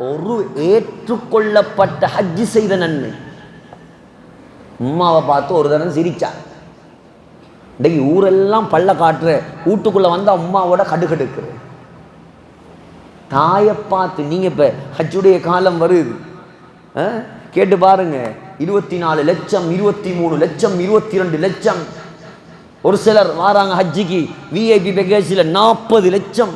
ஒரு ஏற்றுக்கொள்ளப்பட்ட ஹஜ்ஜி செய்த நன்மை. உம்மாவை பார்த்து ஒரு தடவை சிரிச்சா. இன்னைக்கு ஊரெல்லாம் பள்ள காட்டுற, வீட்டுக்குள்ள வந்தா உம்மாவோட கடுக்கடுக்குற. தாயை பார்த்து நீங்க இப்ப ஹஜ்ஜுடைய காலம் வருது, கேட்டு பாருங்க. 24 லட்சம், 23 லட்சம், 22 லட்சம். ஒரு சிலர் வாராங்க ஹஜ்ஜிக்கு விஐபி பேக்கேஜில் 40 லட்சம்.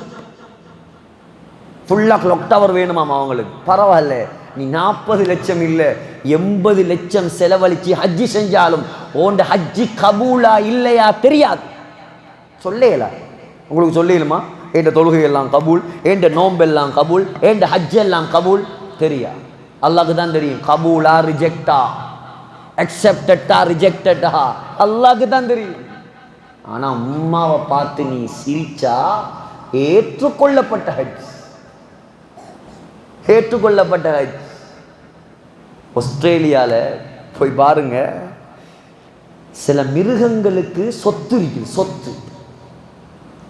ஃபுல்லாக கிளாக் டவர் வேணுமாம் அவங்களுக்கு. பரவாயில்ல, நீ 40 லட்சம் இல்லை 80 லட்சம் செலவழிச்சு ஹஜ்ஜி செஞ்சாலும் ஓண்ட ஹஜ்ஜி கபூலா இல்லையா தெரியாது. சொல்லேல உங்களுக்கு சொல்லிடுமா, ஏண்ட தொழுகை எல்லாம் கபூல், ஏண்ட நோம்பெல்லாம் கபூல், ஏண்ட ஹஜ் எல்லாம் கபூல் தெரியா? அல்லாஹ்க்கு தான் தெரியும். கபூலா ரிஜெக்டா, அக்செப்டடா ரிஜெக்டடா அல்லாஹ்க்கு தான் தெரியும். ஆனா உம்மாவை பார்த்து நீ சிரிச்சா ஏற்றுக்கொள்ளப்பட்ட ஹஜ், ஏற்றுக்கொள்ளப்பட்ட ஹஜ். ஆஸ்திரேலியால போய் பாருங்க, சில மிருகங்களுக்கு சொத்து இருக்குது. சொத்து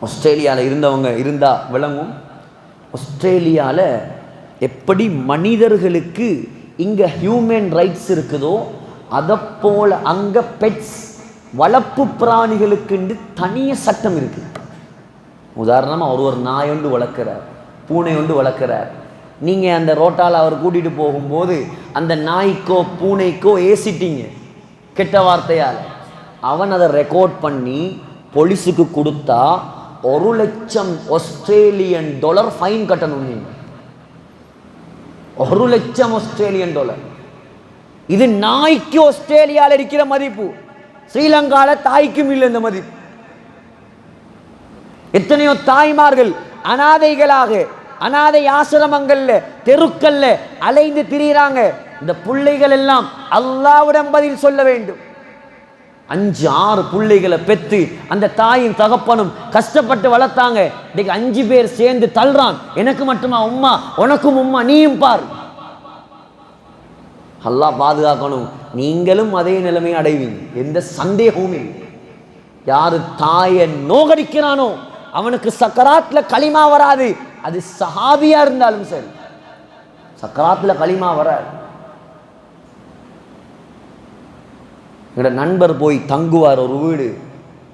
ஆஸ்திரேலியாவில் இருந்தவங்க இருந்தா விளங்கும். ஆஸ்திரேலியாவில் எப்படி மனிதர்களுக்கு இங்க ஹியூமன் ரைட்ஸ் இருக்குதோ அதை போல அங்க பெட்ஸ் வளர்ப்பு பிராணிகளுக்கு தனிய சட்டம் இருக்கு. உதாரணமா ஒரு நாய் ஒன்று வளர்க்கிறார், பூனை ஒன்று வளர்க்கிறார். நீங்க அந்த ரோட்டால் அவர் கூட்டிட்டு போகும்போது அந்த நாய்க்கோ பூனைக்கோ ஏசிட்டீங்க கெட்ட வார்த்தையால், அவன் அதை ரெக்கார்ட் பண்ணி போலீஸுக்கு கொடுத்தா 1 லட்சம் ஆஸ்திரேலியன் டாலர் ஃபைன் கட்டணும். நீங்க 1 லட்சம் ஆஸ்திரேலியன் டாலர். இது நாய்க்கு ஆஸ்திரேலியாவில் இருக்கிற மதிப்பு. ஸ்ரீலங்கால தாய்க்கும் இல்லை இந்த மதிப்பு. எத்தனையோ தாய்மார்கள் அனாதைகளாக அனாதை ஆசிரமங்கள்ல தெருக்கல்ல அலைந்து திரியிறாங்க. இந்த பிள்ளைகள் எல்லாம் அல்லாஹ்விடம் பதில் சொல்ல வேண்டும். 5-6 பிள்ளைகளை பெற்று அந்த தாயும் தகப்பனும் கஷ்டப்பட்டு வளர்த்தாங்க. இன்னைக்கு 5 பேர் சேர்ந்து தள்ளுறான். எனக்கு மட்டுமா உம்மா, உனக்கும் உம்மா, நீயும் பார். அல்லாஹ் பாதுகாக்கணும். நீங்களும் அதே நிலைமையை அடைவீங்க, எந்த சந்தேகமும் இல்லை. யாரு தாயை நோகடிக்கிறானோ அவனுக்கு சக்கராத்ல களிமா வராது. அது சஹாபியா இருந்தாலும் சரி, சக்கராத்ல களிமா வராது. எங்களோட நண்பர் போய் தங்குவார் ஒரு வீடு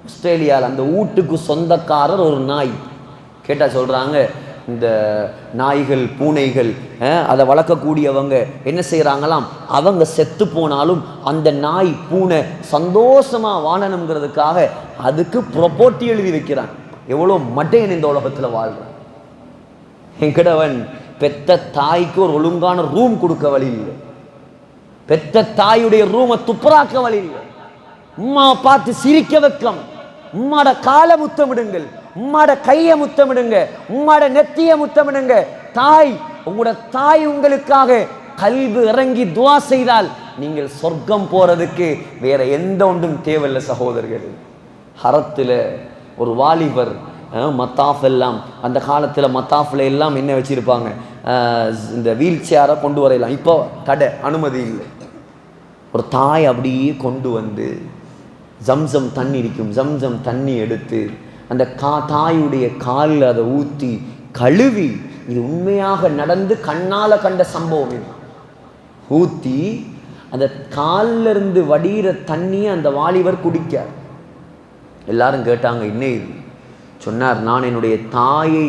ஆஸ்திரேலியாவில். அந்த வீட்டுக்கு சொந்தக்காரர் ஒரு நாய். கேட்டா சொல்றாங்க, இந்த நாய்கள் பூனைகள் அதை வளர்க்கக்கூடியவங்க என்ன செய்கிறாங்களாம், அவங்க செத்து போனாலும் அந்த நாய் பூனை சந்தோஷமாக வாழணுங்கிறதுக்காக அதுக்கு ப்ரொபோட்டி எழுதி வைக்கிறான். எவ்வளோ மட்டையன் இந்த உலகத்தில் வாழ்கிறான். என்கிட்டவன் பெத்த தாய்க்கு ஒரு ஒழுங்கான ரூம் கொடுக்க வழி இல்லை. பெத்த தாயுடைய ரூமை துப்புராக்க வழி இல்லை. உம்மா பார்த்து சிரிக்க வைக்கம். உம்மாட காலை முத்தமிடுங்கள், உம்மாட கையை முத்தமிடுங்க, உம்மாட நெத்திய முத்தமிடுங்க. தாய், உங்களோட தாய் உங்களுக்காக கல்வி இறங்கி துவா செய்தால் நீங்கள் சொர்க்கம் போறதுக்கு வேற எந்த ஒன்றும் தேவையில்லை சகோதரர்கள். ஹரத்தில் ஒரு வாலிபர் மத்தாஃப் எல்லாம், அந்த காலத்தில் மத்தாஃபில் எல்லாம் என்ன வச்சுருப்பாங்க, இந்த வீல் சேரை கொண்டு வரையலாம். இப்போ தடை, அனுமதி இல்லை. ஒரு தாய் அப்படியே கொண்டு வந்து ஜம்சம் தண்ணி இருக்கும், ஜம்சம் தண்ணி எடுத்து அந்த தாயுடைய காலில் அதை ஊற்றி கழுவி, இது உண்மையாக நடந்து கண்ணால் கண்ட சம்பவம் இது. ஊற்றி அந்த காலில் இருந்து வடிகிற தண்ணியை அந்த வாலிபர் குடிக்கார். எல்லாரும் கேட்டாங்க, என்ன இது? சொன்னார், நான் என்னுடைய தாயை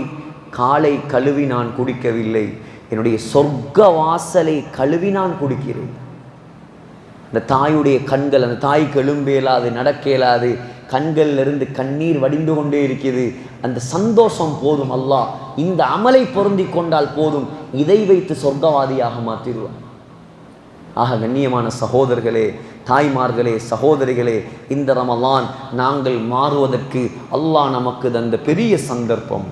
காலை கழுவி நான் குடிக்கவில்லை, என்னுடைய சொர்க்க வாசலை கழுவி நான் குடிக்கிறேன். அந்த தாயுடைய கண்கள், அந்த தாய்க்கு எழும்ப இயலாது, நடக்க இயலாது, கண்கள்லிருந்து கண்ணீர் வடிந்து கொண்டே இருக்கிறது. அந்த சந்தோஷம் போதும், அல்லாஹ் இந்த அமலை பொருந்தி கொண்டால் போதும், இதை வைத்து சொர்க்கவாதியாக மாற்றிடுவார். ஆக கண்ணியமான சகோதரர்களே, தாய்மார்களே, சகோதரிகளே, இந்த ரமலான் நாங்கள் மாறுவதற்கு அல்லாஹ் நமக்கு தந்த பெரிய சந்தர்ப்பம்.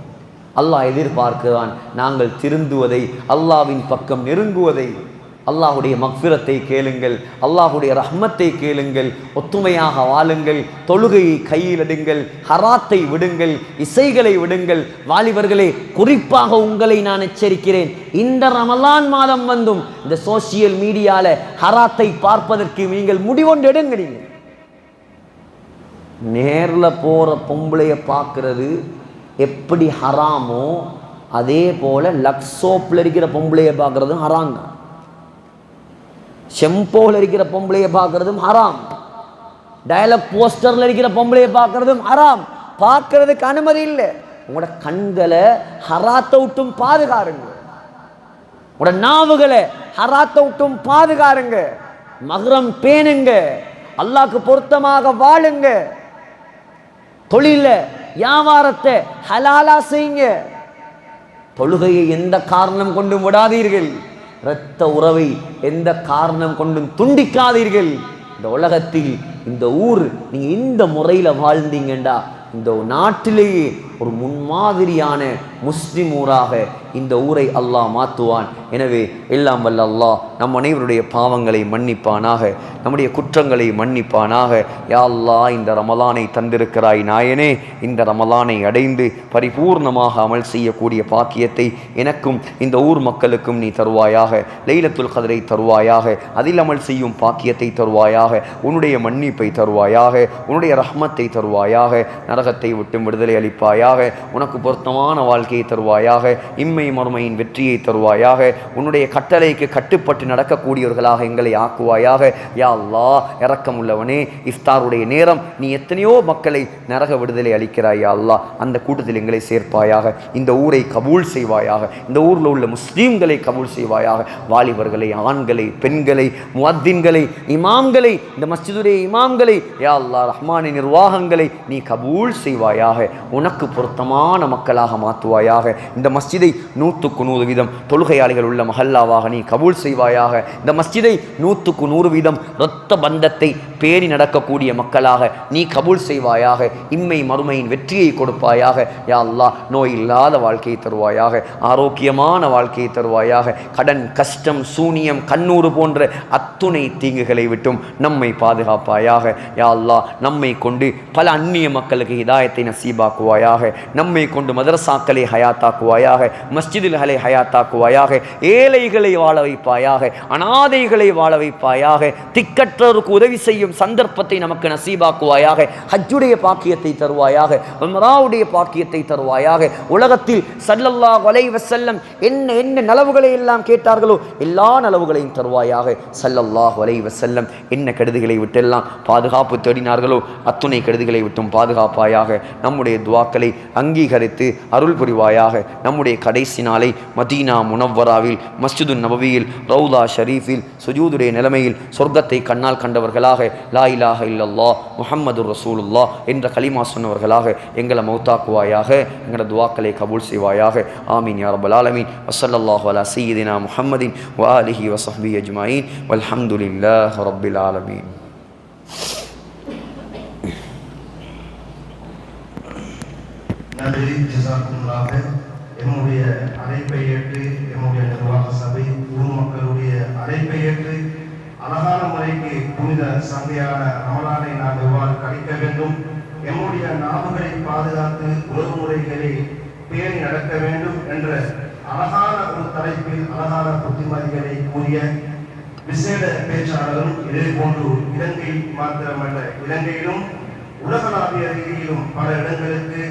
அல்லாஹ் எதிர்பார்க்கிறான் நாங்கள் திருந்துவதை, அல்லாஹ்வின் பக்கம் நெருங்குவதை. அல்லாஹுடைய மக்ஃபிரத்தை கேளுங்கள், அல்லாஹுடைய ரஹ்மத்தை கேளுங்கள், ஒத்துமையாக வாழுங்கள், தொழுகையை கையில் எடுங்கள், ஹராத்தை விடுங்கள், இசைகளை விடுங்கள். வாலிபர்களே, குறிப்பாக உங்களை நான் எச்சரிக்கிறேன், இந்த ரமலான் மாதம் வந்தும் இந்த சோசியல் மீடியாவில் ஹராத்தை பார்ப்பதற்கு நீங்கள் முடிவொன்று எடுங்க. நீங்கள் நேரில் போகிற பொம்பளையை பார்க்கறது எப்படி ஹராமோ அதே போல் லக்ஸோப்பில் இருக்கிற பொம்பளையை பார்க்குறதும் ஹராம் தான். ஷெம்போவில் இருக்கிற பொம்பளையை பார்க்கறதும் ஹராம். டயலாக் போஸ்டரில் இருக்கிற பொம்பளையை பார்க்கறதும் ஹராம். பார்க்கறதுக்கு அனுமதி இல்லை. உங்களோட கண்களை ஹராத்தை விட்டும் பாதுகாருங்க, உங்களோட நாவுகளை ஹராத்தை விட்டும் பாதுகாருங்க, மஹ்ரம் பேணுங்க, அல்லாஹ்க்கு பொருத்தமாக வாழுங்க, தொழில வியாபாரத்தை ஹலாலா செய்யுங்க, தொழுகையை எந்த காரணம் கொண்டும் விடாதீர்கள், இரத்த உறவை எந்த காரணம் கொண்டும் துண்டிக்காதீர்கள். இந்த உலகத்தில் இந்த ஊர் நீங்க இந்த முறையில் வாழ்ந்தீங்கண்டா இந்த நாட்டிலேயே ஒரு முன்மாதிரியான முஸ்லிம் ஊராக இந்த ஊரை அல்லாஹ் மாற்றுவான். எனவே எல்லாம் வல்ல அல்லாஹ் நம் அனைவருடைய பாவங்களை மன்னிப்பானாக, நம்முடைய குற்றங்களை மன்னிப்பானாக. யா அல்லாஹ், இந்த ரமலானை தந்திருக்கிறாய் நாயனே, இந்த ரமலானை அடைந்து பரிபூர்ணமாக அமல் செய்யக்கூடிய பாக்கியத்தை எனக்கும் இந்த ஊர் மக்களுக்கும் நீ தருவாயாக. லைலத்துல் கத்ரை தருவாயாக, அதில் அமல் செய்யும் பாக்கியத்தை தருவாயாக, உன்னுடைய மன்னிப்பை தருவாயாக, உன்னுடைய ரஹ்மத்தை தருவாயாக, நரகத்தை விட்டு விடுதலை அளிப்பாயாக, உனக்கு பொருத்தமான வாழ்க்கையை தருவாயாக, இம்மை மறுமையின் வெற்றியை தருவாயாக, உன்னுடைய கட்டளைக்கு கட்டுப்பட்டு நடக்கக்கூடியவர்களாக எங்களை ஆக்குவாயாக. யா அல்லாஹ், இரக்கமுள்ளவனே, இஃப்தாருடைய நேரம் நீ எத்தனையோ மக்களை நரக விடுதலை அளிக்கிறாய். யா அல்லாஹ், அந்த கூட்டத்தில் எங்களை சேர்ப்பாயாக. இந்த ஊரை கபூல் செய்வாயாக, இந்த ஊரில் உள்ள முஸ்லீம்களை கபூல் செய்வாயாக. வாலிபர்களை, ஆண்களை, பெண்களை, முஅத்தின்களை, இமாம்களை, இந்த மஸ்ஜிதுடைய இமாம்களை, யா அல்லாஹ் ரஹ்மானின் நிர்வாகங்களை நீ கபூல் செய்வாயாக. உனக்கு பொருத்தமான மக்களாக மாற்றுவாயாக. இந்த மஸ்ஜிதை 100% தொழுகையாளிகள் உள்ள மஹல்லாவாக நீ கபூல் செய்வாயாக. இந்த மஸ்ஜிதை 100% இரத்த பந்தத்தை பேணி நடக்கக்கூடிய மக்களாக நீ கபூல் செய்வாயாக. இம்மை மறுமையின் வெற்றியை கொடுப்பாயாக. யா அல்லாஹ், நோய் இல்லாத வாழ்க்கையை தருவாயாக, ஆரோக்கியமான வாழ்க்கையை தருவாயாக. கடன், கஷ்டம், சூனியம், கண்ணூறு போன்ற அத்துணை தீங்குகளை விட்டும் நம்மை பாதுகாப்பாயாக. யா அல்லாஹ், நம்மை கொண்டு பல அந்நிய மக்களுக்கு ஹிதாயத்தை நசீபாக்குவாயாக. நம்மை கொண்டு மதரசாக்களை ஹயாத்தாக்குவாயாக, மஸ்ஜிதுகளை ஹயாத்தாக்குவாயாக. ஏழைகளை வாழ வைப்பாயாக, அனாதைகளை வாழ வைப்பாயாக. திக்கற்றோருக்கு உதவி செய்யும் சந்தர்ப்பத்தை நமக்கு நசீபாக்குவாயாக. ஹஜ்ஜுடைய பாக்கியத்தை தருவாயாக, உம்ராவுடைய பாக்கியத்தை தருவாயாக. உலகத்தில் ஸல்லல்லாஹு அலைஹி வஸல்லம் என்ன நலவுகளை எல்லாம் கேட்டார்களோ எல்லா நலவுகளையும் தருவாயாக. ஸல்லல்லாஹு அலைஹி வஸல்லம் என்ன கெடுதிகளை விட்டெல்லாம் பாதுகாப்பு தேடினார்களோ அத்துணை கெடுதிகளை விட்டும் பாதுகாப்பாயாக. நம்முடைய துவாக்களை அங்கீகரித்து அருள் புரிவாயாக. நம்முடைய கடைசி நாளை மதீனா முனவ்வராவில் மஸ்ஜிது நபவியில் ரவுதா ஷரீஃபில் சுஜூதுடைய நிலைமையில் சொர்க்கத்தை கண்ணால் கண்டவர்களாக லா இலாஹ இல்லல்லாஹ் முஹம்மது ரசூலுல்லாஹ் என்ற கலிமா சொன்னவர்களாக எங்களை மௌத்தாக்குவாயாக. எங்களோட துவாக்களை கபூல் செய்வாயாக. ஆமீன் யா ரப்பல் ஆலமீன். வஸல்லல்லாஹு அலா சய்யிதினா முஹம்மதின் வ ஆலிஹி வ ஸஹ்பிஹி அஜ்மஈன் வல்ஹம்துலில்லாஹி ரப்பில் ஆலமீன். நன்றி. ஜஸாக்குமுல்லாஹ். என்னுடைய அழைப்பை ஏற்று என்னுடைய நிர்வாக சபை ஊர் மக்களுடைய அழைப்பை ஏற்று அழகான முறைக்கு புனித சங்கையான ரமலானை நாம் எவ்வாறு கழிக்க வேண்டும், எம்முடைய நாவுகளை பாதுகாத்து உறவு முறைகளை பேணி நடக்க வேண்டும் என்ற அழகான ஒரு தலைப்பில் அழகான புத்திமதிகளை கூறிய விசேட பேச்சாளரும் இதே போன்று இலங்கை மாத்திரமல்ல இலங்கையிலும் உலகளாவிய ரீதியிலும் பல இடங்களுக்கு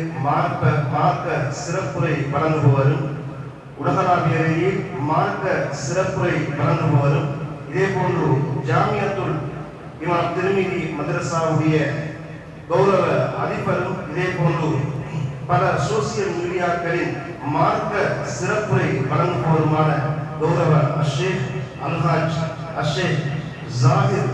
மார்க்க சிறப்புரை வழங்குபவரும் உலகளாவிய ரீதியில் மார்க்க சிறப்புரை வழங்குபவரும் இதே போன்று ஜாமியத்துல் இமாம் திருமிதி மதரசாவுடைய கௌரவ அதிபரும் இதே போன்று பல சோசியல் மீடியாக்களின் மார்க்க சிறப்புரை வழங்குபவருமான கௌரவ அஷேக் அல்ஹாஜ் அஷேக் ஜாகிர்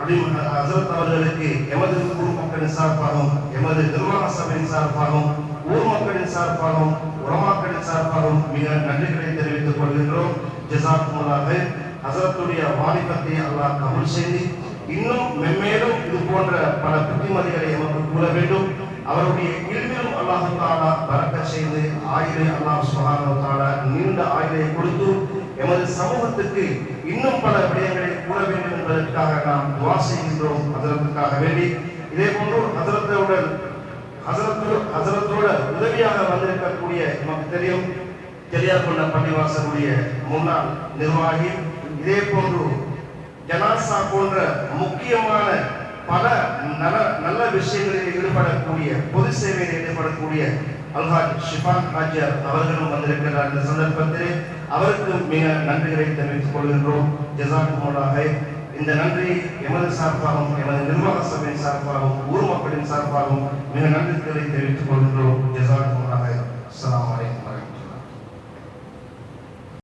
அலீம் ஹசரத் அவர்களுக்கு எமது ஊர் மக்களின் சார்பாகவும் எமது நிர்வாக சபையின் சார்பாகவும் ஊர் மக்களின் சார்பாகவும் உலமாக்களின் சார்பாகவும் மிக நன்றிகளை தெரிவித்துக் கொள்கின்றோம். ஜஸாக்குமுல்லாஹ். ஹசரத்துடைய வாலிபத்தை அல்லாஹ் கபூல் செய்து இன்னும் மென்மேலும் இது போன்ற பல புத்திமதிகளை எமக்கு கூற வேண்டும். அவருடைய இல்மிலும் அல்லாஹ் தஆலா பரக்கத் செய்து ஆயுளை அல்லாஹ் சுப்ஹானஹு வ தஆலா நீண்ட ஆயுளை கொடுத்து எமது சமூகத்துக்கு இன்னும் பல விடயங்களை கூற வேண்டும் என்பதற்காக நாம் துஆ செய்கின்றோம் ஹஜரத்துக்காக வேண்டி. இதே போன்று ஹஜரத்தோட உதவியாக வந்திருக்கக்கூடிய நமக்கு தெரியும் தெரியாதுள்ள பள்ளிவாசலுடைய முன்னாள் நிர்வாகி, இதே போன்று ஜனாசா போன்ற முக்கியமான பல நல்ல விஷயங்களில் ஈடுபடக்கூடிய பொது சேவையில் ஈடுபடக்கூடிய அல்ஹாஜ் ஷிஃபான் ஹாஜியார் அவர்களும் வந்திருக்கிறார். இந்த சந்தர்ப்பத்தில் அவருக்கு மிக நன்றிகளை தெரிவித்துக் கொள்கின்றோம். ஜஸாக்குமுல்லாஹ். இந்த நன்றி எமது சார்பாகவும் எமது நிர்வாக சபையின் சார்பாகவும் ஊர் மக்களின் சார்பாகவும் மிக நன்றிகளை தெரிவித்துக் கொள்கின்றோம். ஜஸாக்